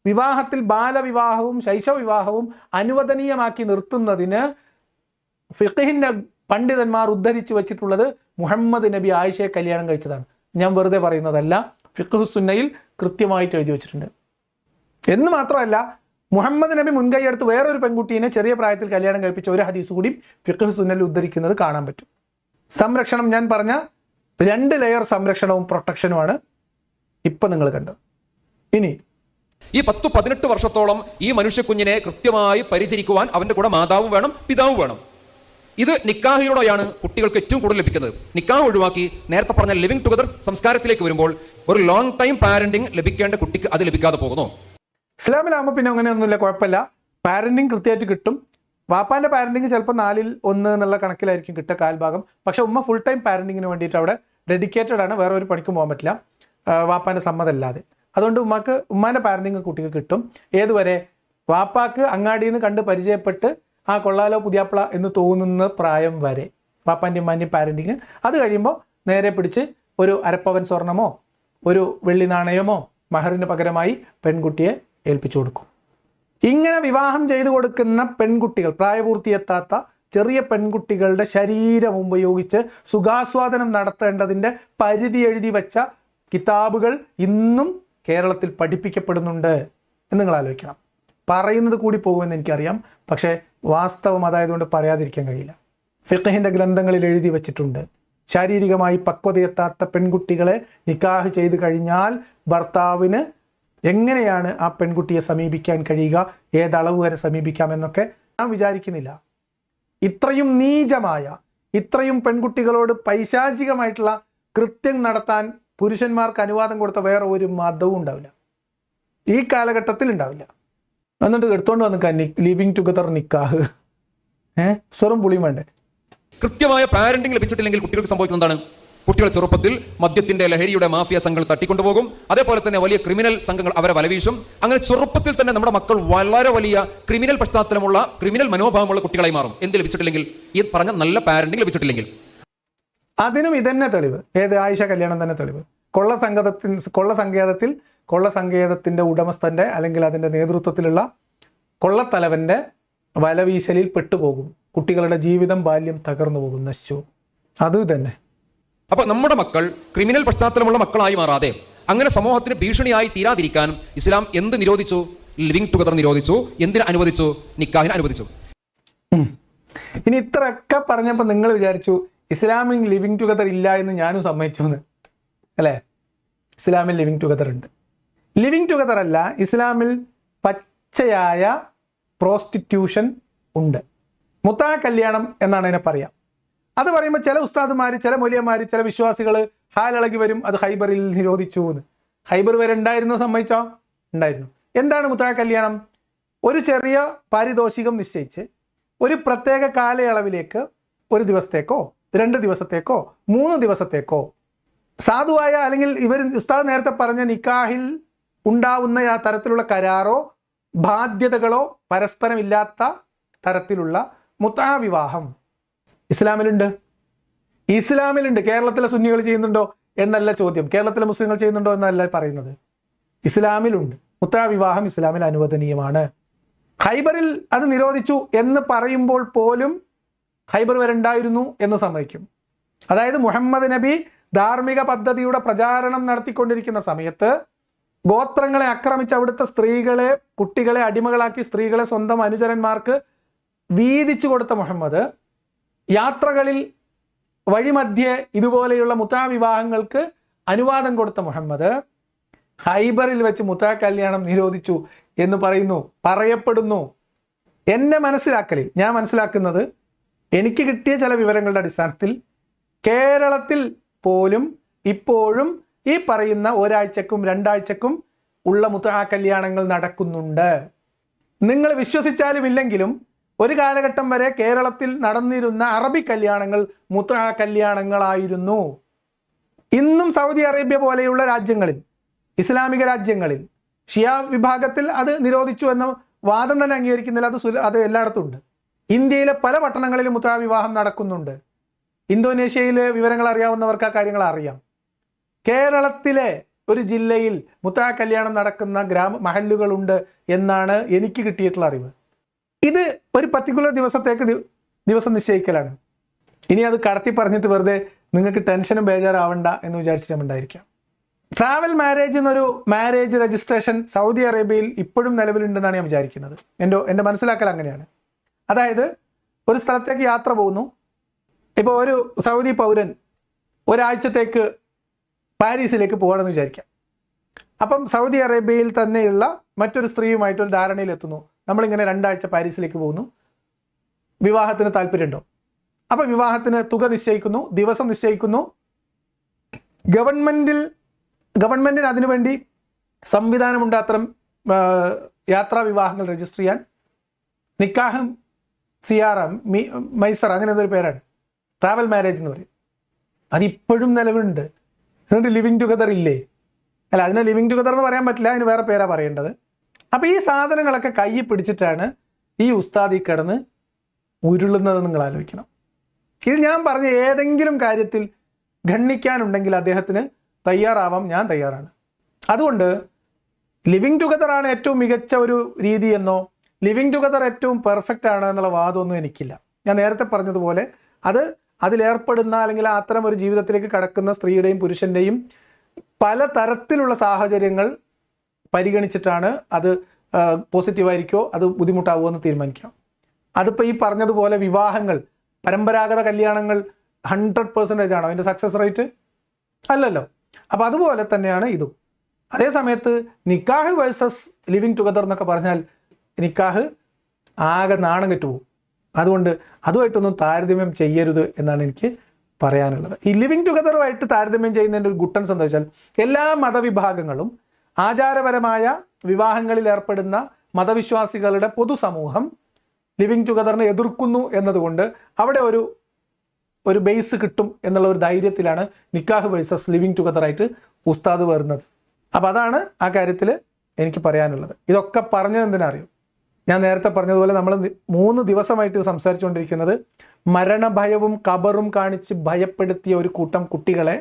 വിവാഹത്തിൽ ബാലവിവാഹവും ശൈശവവിവാഹവും അനുവദനീയമാക്കി നിർത്തുന്നതിന് ഫിഖ്ഹിന്റെ പണ്ഡിതന്മാർ ഉദ്ധരിച്ചു വച്ചിട്ടുള്ളത് മുഹമ്മദ് നബി ആയിഷയെ കല്യാണം കഴിച്ചതാണ്. ഞാൻ വെറുതെ പറയുന്നതല്ല, ഫിഖ്ഹു സുന്നയിൽ കൃത്യമായിട്ട് എഴുതി വെച്ചിട്ടുണ്ട്. എന്ന് മാത്രമല്ല, മുഹമ്മദ് നബി മുൻകൈയെടുത്ത് വേറൊരു പെൺകുട്ടീനെ ചെറിയ പ്രായത്തിൽ കല്യാണം കഴിപ്പിച്ച ഒരു ഹദീസ് കൂടി ഫിഖ്ഹു സുന്നയിൽ ഉദ്ധരിക്കുന്നത് കാണാൻ പറ്റും. സംരക്ഷണം ഞാൻ പറഞ്ഞ 2 ലെയർ സംരക്ഷണവും പ്രൊട്ടക്ഷനുമാണ് ഇപ്പം നിങ്ങൾ കണ്ടത്. ഇനി ഈ 10-18 വർഷത്തോളം ഈ മനുഷ്യക്കുഞ്ഞിനെ കൃത്യമായി പരിചരിക്കുവാൻ അവന്റെ കൂടെ മാതാവും വേണം, പിതാവും വേണം. ഇത് നിക്കാഹിലൂടെയാണ് കുട്ടികൾക്ക് ഏറ്റവും കൂടുതൽ ലഭിക്കുന്നത്. നിക്കാഹ് ഒഴിവാക്കി നേരത്തെ പറഞ്ഞ ലിവിംഗ് ടുഗദർ സംസ്കാരത്തിലേക്ക് വരുമ്പോൾ ഒരു ലോങ് ടൈം പാരന്റിങ് ലഭിക്കേണ്ട കുട്ടിക്ക് അത് ലഭിക്കാതെ പോകുന്നു. ഇസ്ലാമിലാകുമ്പോൾ പിന്നെ അങ്ങനെയൊന്നുമില്ല, കുഴപ്പമില്ല. പാരന്റിങ് കൃത്യമായിട്ട് കിട്ടും. വാപ്പാന്റെ പാരന്റിങ് ചിലപ്പോൾ 4-ൽ 1 എന്നുള്ള കണക്കിലായിരിക്കും കിട്ടുക കാൽഭാഗം. പക്ഷെ ഉമ്മ ഫുൾ ടൈം പാരന്റിങ്ങിന് വേണ്ടിയിട്ട് അവിടെ ഡെഡിക്കേറ്റഡ് ആണ്, വേറെ ഒരു പണിക്കും പോകാൻ പറ്റില്ല വാപ്പാന്റെ സമ്മതമല്ലാതെ. അതുകൊണ്ട് ഉമ്മാന്റെ പാരന്റിങ് കുട്ടിക്ക് കിട്ടും. ഏതുവരെ? വാപ്പാക്ക് അങ്ങാടിയിൽ നിന്ന് കണ്ട് പരിചയപ്പെട്ട് കൊള്ളാലോ പുതിയാപ്പിള എന്ന് തോന്നുന്ന പ്രായം വരെ വാപ്പാൻ്റെ ഉമ്മാൻ്റെയും പാരന്റിങ്. അത് കഴിയുമ്പോൾ നേരെ പിടിച്ച് ഒരു അരപ്പവൻ സ്വർണമോ ഒരു വെള്ളി നാണയമോ മഹറിന് പകരമായി പെൺകുട്ടിയെ ഏൽപ്പിച്ചു കൊടുക്കും. ഇങ്ങനെ വിവാഹം ചെയ്തു കൊടുക്കുന്ന പെൺകുട്ടികൾ, പ്രായപൂർത്തിയെത്താത്ത ചെറിയ പെൺകുട്ടികളുടെ ശരീരം ഉപയോഗിച്ച് സുഖാസ്വാദനം നടത്തേണ്ടതിൻ്റെ പരിധി എഴുതി വെച്ച കിതാബുകൾ ഇന്നും കേരളത്തിൽ പഠിപ്പിക്കപ്പെടുന്നുണ്ട് എന്ന് നിങ്ങൾ ആലോചിക്കണം. പറയുന്നത് കൂടി പോകുമെന്ന് എനിക്കറിയാം, പക്ഷേ വാസ്തവം അതായതുകൊണ്ട് പറയാതിരിക്കാൻ കഴിയില്ല. ഫിഖ്ഹിന്റെ ഗ്രന്ഥങ്ങളിൽ എഴുതി വച്ചിട്ടുണ്ട്, ശാരീരികമായി പക്വതയെത്താത്ത പെൺകുട്ടികളെ നിക്കാഹ് ചെയ്ത് കഴിഞ്ഞാൽ ഭർത്താവിന് എങ്ങനെയാണ് ആ പെൺകുട്ടിയെ സമീപിക്കാൻ കഴിയുക, ഏതളവ് വരെ സമീപിക്കാമെന്നൊക്കെ ഞാൻ വിചാരിക്കുന്നില്ല. ഇത്രയും നീചമായ, ഇത്രയും പെൺകുട്ടികളോട് പൈശാചികമായിട്ടുള്ള കൃത്യം നടത്താൻ പുരുഷന്മാർക്ക് അനുവാദം കൊടുത്ത വേറെ ഒരു മതവും ഉണ്ടാവില്ല. ഈ കാലഘട്ടത്തിൽ ഉണ്ടാവില്ല. എന്നിട്ട് എടുത്തോണ്ട് വന്നിക്കാ ലിവിങ് ടുഗദർ നിക്കാഹ്. സ്വറും പുളിയും വേണ്ടേ? കൃത്യമായ പാരന്റിംഗ് ലഭിച്ചിട്ടില്ലെങ്കിൽ കുട്ടികൾക്ക് സംഭവിക്കുന്നത് എന്താണ്? കുട്ടികൾ ചെറുപ്പത്തിൽ മദ്യത്തിന്റെ ലഹരിയുടെ മാഫിയ സംഘങ്ങൾ തട്ടിക്കൊണ്ടുപോകും. അതേപോലെ തന്നെ വലിയ ക്രിമിനൽ സംഘങ്ങൾ അവരെ വലവീശും. അങ്ങനെ ചെറുപ്പത്തിൽ തന്നെ നമ്മുടെ മക്കൾ വളരെ വലിയ ക്രിമിനൽ പശ്ചാത്തലമുള്ള ക്രിമിനൽ മനോഭാവമുള്ള കുട്ടികളായി മാറും. എന്ത് ലഭിച്ചിട്ടില്ലെങ്കിൽ? ഈ പറഞ്ഞ നല്ല പാരന്റിംഗ് ലഭിച്ചിട്ടില്ലെങ്കിൽ. അതിനും ഇതന്നെ തെളിവ്. ഏത്? ആയിഷ കല്യാണം തന്നെ തെളിവ്. കൊള്ളസങ്കേതത്തിന്റെ ഉടമസ്ഥന്റെ അല്ലെങ്കിൽ അതിന്റെ നേതൃത്വത്തിലുള്ള കൊള്ളത്തലവന്റെ വലവീശലിൽ പെട്ടുപോകും. കുട്ടികളുടെ ജീവിതം, ബാല്യം തകർന്നു പോകും, നശിച്ചു. അത് തന്നെ. അപ്പൊ നമ്മുടെ മക്കൾ ക്രിമിനൽ പശ്ചാത്തലമുള്ള മക്കളായി മാറാതെ അങ്ങനെ സമൂഹത്തിന് ഭീഷണിയായി തീരാതിരിക്കാൻ ഇസ്ലാം എന്ത് നിരോധിച്ചു? ലിവിങ് ടുഗദർ നിരോധിച്ചു. എന്തിന് അനുവദിച്ചു? നിക്കാഹിന് അനുവദിച്ചു. ഇനി ഇത്രയൊക്കെ പറഞ്ഞപ്പോൾ നിങ്ങൾ വിചാരിച്ചു ഇസ്ലാമിൽ ലിവിങ് ടുഗദർ ഇല്ല എന്ന് ഞാനും സമ്മതിച്ചു എന്ന്, അല്ലേ? ഇസ്ലാമിൽ ലിവിങ് ടുഗദർ ഉണ്ട്. ലിവിങ് ടുഗദർ അല്ല, ഇസ്ലാമിൽ പച്ചയായ പ്രോസ്റ്റിറ്റ്യൂഷൻ ഉണ്ട്. മുത്താ കല്യാണം എന്നാണ് അതിനെ പറയാം. അത് പറയുമ്പോൾ ചില ഉസ്താദുമാർ, ചില മൊലിയന്മാർ, ചില വിശ്വാസികൾ ഹാലിളകി വരും, അത് ഹൈബറിൽ നിരോധിച്ചു എന്ന്. ഹൈബർ വരെ ഉണ്ടായിരുന്നു, സമ്മതിച്ചോ? ഉണ്ടായിരുന്നു. എന്താണ് മുത്താ കല്യാണം? ഒരു ചെറിയ പാരിതോഷികം നിശ്ചയിച്ച് ഒരു പ്രത്യേക കാലയളവിലേക്ക്, 1 ദിവസത്തേക്കോ 2 ദിവസത്തേക്കോ 3 ദിവസത്തേക്കോ സാധുവായ, അല്ലെങ്കിൽ ഇവർ ഉസ്താദ് നേരത്തെ പറഞ്ഞ നിക്കാഹിൽ ഉണ്ടാവുന്ന ആ തരത്തിലുള്ള കരാറോ ബാധ്യതകളോ പരസ്പരമില്ലാത്ത തരത്തിലുള്ള മുത്താ വിവാഹം ഇസ്ലാമിലുണ്ട്. കേരളത്തിലെ സുന്നികൾ ചെയ്യുന്നുണ്ടോ എന്നല്ല ചോദ്യം, കേരളത്തിലെ മുസ്ലിങ്ങൾ ചെയ്യുന്നുണ്ടോ എന്നല്ല പറയുന്നത്. ഇസ്ലാമിലുണ്ട്. മുത്താ വിവാഹം ഇസ്ലാമിൽ അനുവദനീയമാണ്. ഹൈബറിൽ അത് നിരോധിച്ചു എന്ന് പറയുമ്പോൾ പോലും ഹൈബർ വരെ ഉണ്ടായിരുന്നു എന്ന് സമ്മതിക്കും. അതായത് മുഹമ്മദ് നബി ധാർമ്മിക പദ്ധതിയുടെ പ്രചാരണം നടത്തിക്കൊണ്ടിരിക്കുന്ന സമയത്ത് ഗോത്രങ്ങളെ ആക്രമിച്ച് അവിടുത്തെ സ്ത്രീകളെ, കുട്ടികളെ അടിമകളാക്കി സ്ത്രീകളെ സ്വന്തം അനുചരന്മാർക്ക് വീതിച്ചു കൊടുത്ത മുഹമ്മദ്, യാത്രകളിൽ വഴിമധ്യേ ഇതുപോലെയുള്ള മുത്താ വിവാഹങ്ങൾക്ക് അനുവാദം കൊടുത്ത മുഹമ്മദ് ഹൈബറിൽ വെച്ച് മുത്താ കല്യാണം നിരോധിച്ചു എന്ന് പറയപ്പെടുന്നു. എന്നെ മനസ്സിലാക്കലിൽ ഞാൻ മനസ്സിലാക്കുന്നത്, എനിക്ക് കിട്ടിയ ചില വിവരങ്ങളുടെ അടിസ്ഥാനത്തിൽ കേരളത്തിൽ പോലും ഇപ്പോഴും ഈ പറയുന്ന 1 ആഴ്ചക്കും 2 ആഴ്ചക്കും ഉള്ള മുത്താ കല്യാണങ്ങൾ നടക്കുന്നുണ്ട്. നിങ്ങൾ വിശ്വസിച്ചാലും ഇല്ലെങ്കിലും ഒരു കാലഘട്ടം വരെ കേരളത്തിൽ നടന്നിരുന്ന അറബി കല്യാണങ്ങൾ മുത്താ കല്യാണങ്ങളായിരുന്നു. ഇന്നും സൗദി അറേബ്യ പോലെയുള്ള രാജ്യങ്ങളിൽ, ഇസ്ലാമിക രാജ്യങ്ങളിൽ ഷിയ വിഭാഗത്തിൽ അത് നിരോധിച്ചു എന്ന വാദം തന്നെ അംഗീകരിക്കുന്നില്ല. അത് എല്ലായിടത്തും ഉണ്ട്. ഇന്ത്യയിലെ പല പട്ടണങ്ങളിലും മുത്താ വിവാഹം നടക്കുന്നുണ്ട്. ഇന്തോനേഷ്യയിലെ വിവരങ്ങൾ അറിയാവുന്നവർക്ക് ആ കാര്യങ്ങൾ അറിയാം. കേരളത്തിലെ ഒരു ജില്ലയിൽ മുത്താ കല്യാണം നടക്കുന്ന മഹല്ലുകളുണ്ട് എന്നാണ് എനിക്ക് കിട്ടിയിട്ടുള്ള അറിവ്. ഇത് ഒരു പർട്ടിക്കുലർ ദിവസം നിശ്ചയിക്കലാണ്. ഇനി അത് കടത്തി പറഞ്ഞിട്ട് വെറുതെ നിങ്ങൾക്ക് ടെൻഷനും ബേജാറാവണ്ട എന്ന് വിചാരിച്ചിട്ടുണ്ടായിരിക്കാം. ട്രാവൽ മാരേജ് എന്നൊരു മാരേജ് രജിസ്ട്രേഷൻ സൗദി അറേബ്യയിൽ ഇപ്പോഴും നിലവിലുണ്ടെന്നാണ് ഞാൻ വിചാരിക്കുന്നത്. എൻ്റെ മനസ്സിലാക്കൽ അങ്ങനെയാണ്. അതായത് ഒരു സ്ഥലത്തേക്ക് യാത്ര പോകുന്നു. ഇപ്പോൾ ഒരു സൗദി പൗരൻ ഒരാഴ്ചത്തേക്ക് പാരീസിലേക്ക് പോകണമെന്ന് വിചാരിക്കാം. അപ്പം സൗദി അറേബ്യയിൽ തന്നെയുള്ള മറ്റൊരു സ്ത്രീയുമായിട്ടൊരു ധാരണയിലെത്തുന്നു. നമ്മളിങ്ങനെ 2 ആഴ്ച പാരീസിലേക്ക് പോകുന്നു, വിവാഹത്തിന് താല്പര്യമുണ്ടോ? അപ്പം വിവാഹത്തിന് തുക നിശ്ചയിക്കുന്നു, ദിവസം നിശ്ചയിക്കുന്നു. ഗവൺമെൻറ്റിന് അതിനുവേണ്ടി സംവിധാനമുണ്ട് അത്തരം യാത്രാ വിവാഹങ്ങൾ രജിസ്റ്റർ ചെയ്യാൻ. നിക്കാഹും സിയാറ മൈസർ അങ്ങനെ എന്തൊരു പേരാണ്, ട്രാവൽ മാരേജ് എന്ന് പറയും. അതിപ്പോഴും നിലവിലുണ്ട്. എന്നിട്ട് ലിവിങ് ടുഗദർ ഇല്ലേ? അല്ല, അതിനെ ലിവിങ് ടുഗദർ എന്ന് പറയാൻ പറ്റില്ല, അതിന് വേറെ പേരാണ് പറയേണ്ടത്. അപ്പോൾ ഈ സാധനങ്ങളൊക്കെ കയ്യിൽ പിടിച്ചിട്ടാണ് ഈ ഉസ്താദി കിടന്ന് ഉരുളുന്നത്. നിങ്ങൾ ആലോചിക്കണം. ഇത് ഞാൻ പറഞ്ഞ ഏതെങ്കിലും കാര്യത്തിൽ ഖണ്ഡിക്കാനുണ്ടെങ്കിൽ അദ്ദേഹത്തിന് തയ്യാറാവാം, ഞാൻ തയ്യാറാണ്. അതുകൊണ്ട് ലിവിങ് ടുഗദർ ആണ് ഏറ്റവും മികച്ച ഒരു രീതി എന്നോ ലിവിങ് ടുഗദർ ഏറ്റവും പെർഫെക്റ്റ് ആണ് എന്നുള്ള വാദമൊന്നും എനിക്കില്ല. ഞാൻ നേരത്തെ പറഞ്ഞതുപോലെ അതിലേർപ്പെടുന്ന അല്ലെങ്കിൽ അത്തരം ഒരു ജീവിതത്തിലേക്ക് കടക്കുന്ന സ്ത്രീയുടെയും പുരുഷൻ്റെയും പല തരത്തിലുള്ള സാഹചര്യങ്ങൾ പരിഗണിച്ചിട്ടാണ് അത് പോസിറ്റീവായിരിക്കോ അത് ബുദ്ധിമുട്ടാവുമോ എന്ന് തീരുമാനിക്കാം. അതിപ്പോൾ ഈ പറഞ്ഞതുപോലെ വിവാഹങ്ങൾ, പരമ്പരാഗത കല്യാണങ്ങൾ 100% ആണോ അതിൻ്റെ സക്സസ് റേറ്റ്? അല്ലല്ലോ. അപ്പോൾ അതുപോലെ തന്നെയാണ് ഇതും. അതേ സമയത്ത് നിക്കാഹ് വേഴ്സസ് ലിവിങ് ടുഗദർ എന്നൊക്കെ പറഞ്ഞാൽ നിക്കാഹ് ആകെ നാണം കെട്ടുപോകും. അതുകൊണ്ട് അതുമായിട്ടൊന്നും താരതമ്യം ചെയ്യരുത് എന്നാണ് എനിക്ക് പറയാനുള്ളത്. ഈ ലിവിങ് ടുഗദറുമായിട്ട് താരതമ്യം ചെയ്യുന്നതിൻ്റെ ഒരു ഗുട്ടൻസ് എന്താ വെച്ചാൽ എല്ലാ മതവിഭാഗങ്ങളും ആചാരപരമായ വിവാഹങ്ങളിൽ ഏർപ്പെടുന്ന മതവിശ്വാസികളുടെ പൊതുസമൂഹം ലിവിങ് ടുഗദറിനെ എതിർക്കുന്നു എന്നതുകൊണ്ട് അവിടെ ഒരു ബേസ് കിട്ടും എന്നുള്ള ഒരു ധൈര്യത്തിലാണ് നിക്കാഹ് വേഴ്സസ് ലിവിങ് ടുഗദറായിട്ട് ഉസ്താദ് വരുന്നത്. അപ്പോൾ അതാണ് ആ കാര്യത്തിൽ എനിക്ക് പറയാനുള്ളത്. ഇതൊക്കെ പറഞ്ഞത് എന്തിനറിയും, ഞാൻ നേരത്തെ പറഞ്ഞതുപോലെ നമ്മൾ 3 ദിവസമായിട്ട് സംസാരിച്ചുകൊണ്ടിരിക്കുന്നത് മരണഭയവും ഖബറും കാണിച്ച് ഭയപ്പെടുത്തിയ ഒരു കൂട്ടം കുട്ടികളെ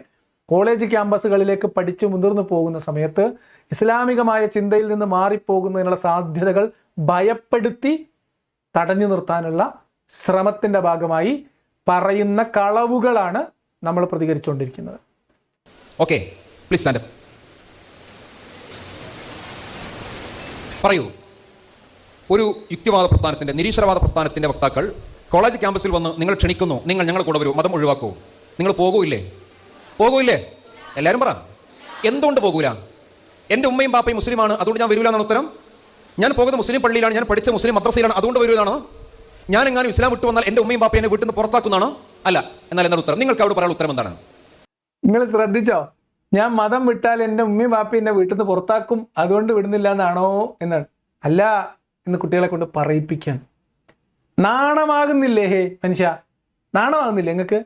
കോളേജ് ക്യാമ്പസുകളിലേക്ക് പഠിച്ച് മുതിർന്നു പോകുന്ന സമയത്ത് ഇസ്ലാമികമായ ചിന്തയിൽ നിന്ന് മാറിപ്പോകുന്നതിനുള്ള സാധ്യതകൾ ഭയപ്പെടുത്തി തടഞ്ഞു നിർത്താനുള്ള ശ്രമത്തിൻ്റെ ഭാഗമായി പറയുന്ന കളവുകളാണ് നമ്മൾ പ്രതികരിച്ചുകൊണ്ടിരിക്കുന്നത്. Okay, please stand up. പറയൂ, ഒരു യുക്തിവാദ പ്രസ്ഥാനത്തിന്റെ, നിരീശ്വരവാദ പ്രസ്ഥാനത്തിന്റെ വക്താക്കൾ കോളേജ് ക്യാമ്പസിൽ വന്ന് നിങ്ങൾ ക്ഷണിക്കുന്നു, നിങ്ങൾ ഞങ്ങളുടെ കൂടെ വരൂ, മതം ഒഴിവാക്കൂ, നിങ്ങൾ പോകൂല്ലേ? പോകൂല്ലേ? എല്ലാവരും പറ, എന്തുകൊണ്ട് പോകൂല? എൻ്റെ ഉമ്മയും പാപ്പയും മുസ്ലിമാണ്, അതുകൊണ്ട് ഞാൻ വരൂല എന്നാണ് ഉത്തരം? ഞാൻ പോകുന്ന മുസ്ലിം പള്ളിയിലാണ്, ഞാൻ പഠിച്ച മുസ്ലിം മദ്രസയിലാണ്, അതുകൊണ്ട് വരൂലാണോ? ഞാൻ എങ്ങാനും ഇസ്ലാം വിട്ടു വന്നാൽ എൻ്റെ ഉമ്മയും പാപ്പയെ വീട്ടിൽ നിന്ന് പുറത്താക്കുന്നതാണോ? അല്ല. എന്നാൽ എന്താണ് ഉത്തരം? നിങ്ങൾക്ക് അവിടെ പറയാനുള്ള ഉത്തരം എന്താണ്? നിങ്ങൾ ശ്രദ്ധിച്ചോ? ഞാൻ മതം വിട്ടാൽ എൻ്റെ ഉമ്മയും പാപ്പയും എന്നെ വീട്ടിൽ നിന്ന് പുറത്താക്കും, അതുകൊണ്ട് വിടുന്നില്ല എന്നാണോ എന്നാണ്. അല്ല എന്ന് കുട്ടികളെ കൊണ്ട് പറയിപ്പിക്കുകയാണ്. നാണമാകുന്നില്ലേ? ഹേ മനുഷ്യ, നാണമാകുന്നില്ലേ നിങ്ങൾക്ക്?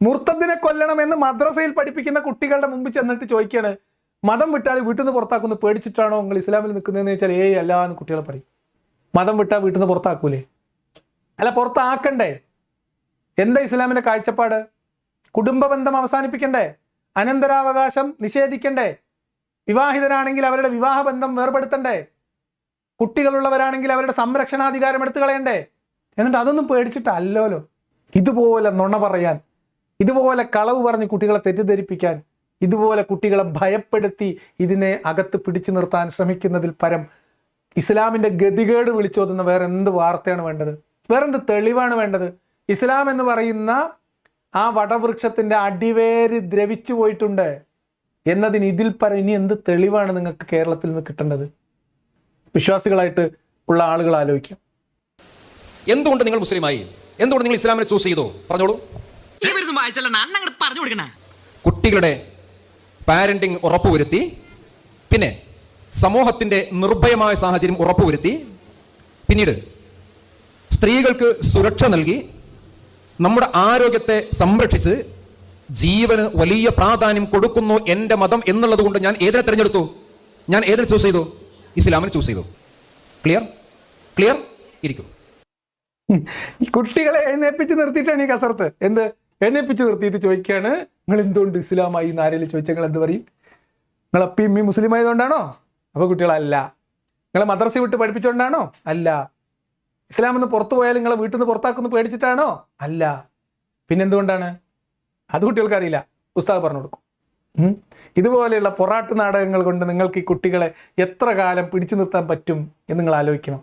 മുർത്തദിനെ കൊല്ലണമെന്ന് മദ്രസയിൽ പഠിപ്പിക്കുന്ന കുട്ടികളുടെ മുമ്പിൽ ചെന്നിട്ട് ചോദിക്കുകയാണ്, മതം വിട്ടാൽ വീട്ടിൽ നിന്ന് പുറത്താക്കുന്നു പേടിച്ചിട്ടാണോ നിങ്ങൾ ഇസ്ലാമിൽ നിൽക്കുന്നതെന്ന് ചോദിച്ചാൽ അല്ല എന്ന് കുട്ടികളെ പറയും. മതം വിട്ടാൽ വീട്ടിൽ നിന്ന് പുറത്താക്കൂലേ? അല്ല, പുറത്താക്കണ്ടേ? എന്താ ഇസ്ലാമിൻ്റെ കാഴ്ചപ്പാട്? കുടുംബ ബന്ധം അവസാനിപ്പിക്കണ്ടേ? അനന്തരാവകാശം നിഷേധിക്കണ്ടേ? വിവാഹിതരാണെങ്കിൽ അവരുടെ വിവാഹബന്ധം വേർപെടുത്തണ്ടേ? കുട്ടികളുള്ളവരാണെങ്കിൽ അവരുടെ സംരക്ഷണാധികാരം എടുത്തു കളയണ്ടേ? എന്നിട്ട് അതൊന്നും പേടിച്ചിട്ടല്ലോ ഇതുപോലെ നുണ പറയാൻ, ഇതുപോലെ കളവ് പറഞ്ഞ് കുട്ടികളെ തെറ്റിദ്ധരിപ്പിക്കാൻ, ഇതുപോലെ കുട്ടികളെ ഭയപ്പെടുത്തി ഇതിനെ അകത്ത് പിടിച്ചു നിർത്താൻ ശ്രമിക്കുന്നതിൽ പരം ഇസ്ലാമിൻ്റെ ഗതികേട് വിളിച്ചോതുന്ന വേറെ എന്ത് വാർത്തയാണ് വേണ്ടത്? വേറെന്ത് തെളിവാണ് വേണ്ടത്? ഇസ്ലാം എന്ന് പറയുന്ന ആ വടവൃക്ഷത്തിൻ്റെ അടിവേര് ദ്രവിച്ചു പോയിട്ടുണ്ട് എന്നതിന് ഇതിൽ പരം ഇനി എന്ത് തെളിവാണ് നിങ്ങൾക്ക് കേരളത്തിൽ നിന്ന് കിട്ടേണ്ടത്? വിശ്വാസികളായിട്ട് ഉള്ള ആളുകൾ ആലോചിക്കാം. എന്തുകൊണ്ട് നിങ്ങൾ മുസ്ലിമായി? എന്തുകൊണ്ട് നിങ്ങൾ ഇസ്ലാമിനെ ചൂസ് ചെയ്തു? പറഞ്ഞോളൂ. കുട്ടികളുടെ പാരന്റിങ് ഉറപ്പുവരുത്തി, പിന്നെ സമൂഹത്തിന്റെ നിർഭയമായ സാഹചര്യം ഉറപ്പുവരുത്തി, പിന്നീട് സ്ത്രീകൾക്ക് സുരക്ഷ നൽകി, നമ്മുടെ ആരോഗ്യത്തെ സംരക്ഷിച്ച് ജീവന് വലിയ പ്രാധാന്യം കൊടുക്കുന്നു എൻ്റെ മതം എന്നുള്ളത് കൊണ്ട് ഞാൻ ഏതിനെ തിരഞ്ഞെടുത്തു? ഞാൻ ഏതിനെ ചൂസ് ചെയ്തു? ഇസ്ലാമിനെ ചൂസ് ചെയ്തു. ക്ലിയർ? ക്ലിയർ? ഇരിക്കും. ഈ കുട്ടികളെ എഴുന്നേപ്പിച്ച് നിർത്തിയിട്ടാണ് ഈ കസർത്ത്. എന്ത് എഴുന്നേപ്പിച്ച് നിർത്തിയിട്ട് ചോദിക്കുകയാണ്, നിങ്ങൾ എന്തുകൊണ്ട് ഇസ്ലാമായി എന്ന് ആരെങ്കിലും ചോദിച്ചാൽ നിങ്ങൾ എന്ത് പറയും? നിങ്ങൾ അപ്പയും ഉമ്മയും മുസ്ലിം ആയതുകൊണ്ടാണോ? അപ്പോൾ കുട്ടികളല്ല. നിങ്ങളെ മദ്രസ വിട്ട് പഠിപ്പിച്ചുകൊണ്ടാണോ? അല്ല. ഇസ്ലാം എന്ന് പുറത്തു പോയാൽ നിങ്ങളെ വീട്ടിൽ നിന്ന് പുറത്താക്കുന്നു പേടിച്ചിട്ടാണോ? അല്ല. പിന്നെന്തുകൊണ്ടാണ്? അത് കുട്ടികൾക്ക് അറിയില്ല, ഉസ്താദ് പറഞ്ഞു കൊടുക്കും. ഇതുപോലെയുള്ള പൊറാട്ട് നാടകങ്ങൾ കൊണ്ട് നിങ്ങൾക്ക് ഈ കുട്ടികളെ എത്ര കാലം പിടിച്ചു നിർത്താൻ പറ്റും എന്ന് നിങ്ങൾ ആലോചിക്കണം.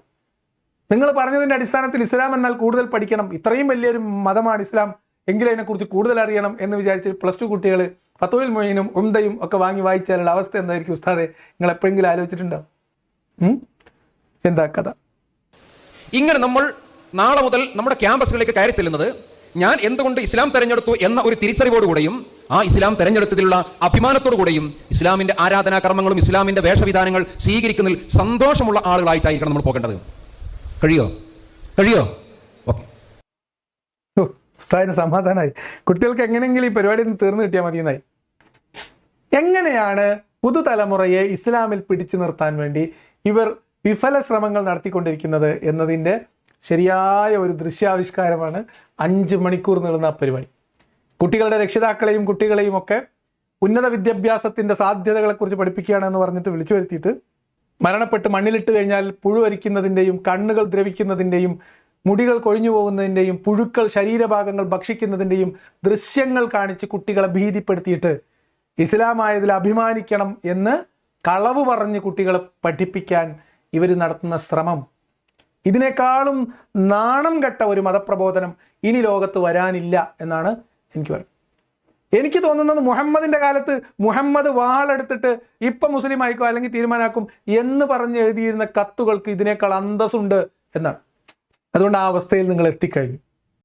നിങ്ങൾ പറഞ്ഞതിൻ്റെ അടിസ്ഥാനത്തിൽ ഇസ്ലാം എന്നാൽ കൂടുതൽ പഠിക്കണം, ഇത്രയും വലിയൊരു മതമാണ് ഇസ്ലാം, എങ്കിലും അതിനെക്കുറിച്ച് കൂടുതൽ അറിയണം എന്ന് വിചാരിച്ച് +2 കുട്ടികൾ ഫത്വയിൽ മൊയ്നും ഉംദയും ഒക്കെ വാങ്ങി വായിച്ചാലുള്ള അവസ്ഥ എന്തായിരിക്കും ഉസ്താദെ? നിങ്ങൾ എപ്പോഴെങ്കിലും ആലോചിച്ചിട്ടുണ്ടോ? എന്താ കഥ? ഇങ്ങനെ നമ്മൾ നാളെ മുതൽ നമ്മുടെ ക്യാമ്പസുകളിലേക്ക് കയറി ചെല്ലുന്നത് ഞാൻ എന്തുകൊണ്ട് ഇസ്ലാം തെരഞ്ഞെടുത്തു എന്ന ഒരു തിരിച്ചറിവോടുകൂടെയും ആ ഇസ്ലാം തെരഞ്ഞെടുത്തതിലുള്ള അഭിമാനത്തോടുകൂടെയും ഇസ്ലാമിന്റെ ആരാധനാകർമ്മങ്ങളും ഇസ്ലാമിന്റെ വേഷവിധാനങ്ങൾ സ്വീകരിക്കുന്നതിൽ സന്തോഷമുള്ള ആളുകളായിട്ടായിരിക്കണം നമ്മൾ പോകേണ്ടത്. കഴിയോ? ഓക്കെ. ഉസ്താദിന് സമാധാനമായി. കുട്ടികൾക്ക് എങ്ങനെയെങ്കിലും ഈ പരിപാടി തീർന്നു കിട്ടിയാൽ മതി എന്നായി. എങ്ങനെയാണ് പുതുതലമുറയെ ഇസ്ലാമിൽ പിടിച്ചു നിർത്താൻ വേണ്ടി ഇവർ വിഫല ശ്രമങ്ങൾ നടത്തിക്കൊണ്ടിരിക്കുന്നത് എന്നതിൻ്റെ ശരിയായ ഒരു ദൃശ്യാവിഷ്കാരമാണ് 5 മണിക്കൂർ നീളുന്ന പരിപാടി. കുട്ടികളുടെ രക്ഷിതാക്കളെയും കുട്ടികളെയും ഒക്കെ ഉന്നത വിദ്യാഭ്യാസത്തിൻ്റെ സാധ്യതകളെക്കുറിച്ച് പഠിപ്പിക്കുകയാണെന്ന് പറഞ്ഞിട്ട് വിളിച്ചു വരുത്തിയിട്ട് മരണപ്പെട്ട് മണ്ണിലിട്ട് കഴിഞ്ഞാൽ പുഴുവരിക്കുന്നതിൻ്റെയും കണ്ണുകൾ ദ്രവിക്കുന്നതിൻ്റെയും മുടികൾ കൊഴിഞ്ഞു പോകുന്നതിൻ്റെയും പുഴുക്കൾ ശരീരഭാഗങ്ങൾ ഭക്ഷിക്കുന്നതിൻ്റെയും ദൃശ്യങ്ങൾ കാണിച്ച് കുട്ടികളെ ഭീതിപ്പെടുത്തിയിട്ട് ഇസ്ലാമായതിൽ അഭിമാനിക്കണം എന്ന് കളവ് പറഞ്ഞ് കുട്ടികളെ പഠിപ്പിക്കാൻ ഇവർ നടത്തുന്ന ശ്രമം, ഇതിനേക്കാളും നാണം കെട്ട ഒരു മതപ്രബോധനം ഇനി ലോകത്ത് വരാനില്ല എന്നാണ് എനിക്ക് പറയുന്നത്. എനിക്ക് തോന്നുന്നത് മുഹമ്മദിൻ്റെ കാലത്ത് മുഹമ്മദ് വാളെടുത്തിട്ട് ഇപ്പം മുസ്ലിം ആയിക്കോ അല്ലെങ്കിൽ തീരുമാനാക്കും എന്ന് പറഞ്ഞ് എഴുതിയിരുന്ന കത്തുകൾക്ക് ഇതിനേക്കാൾ അന്തസ്സുണ്ട് എന്നാണ്. അതുകൊണ്ട് ആ അവസ്ഥയിൽ നിങ്ങൾ എത്തിക്കഴിഞ്ഞു.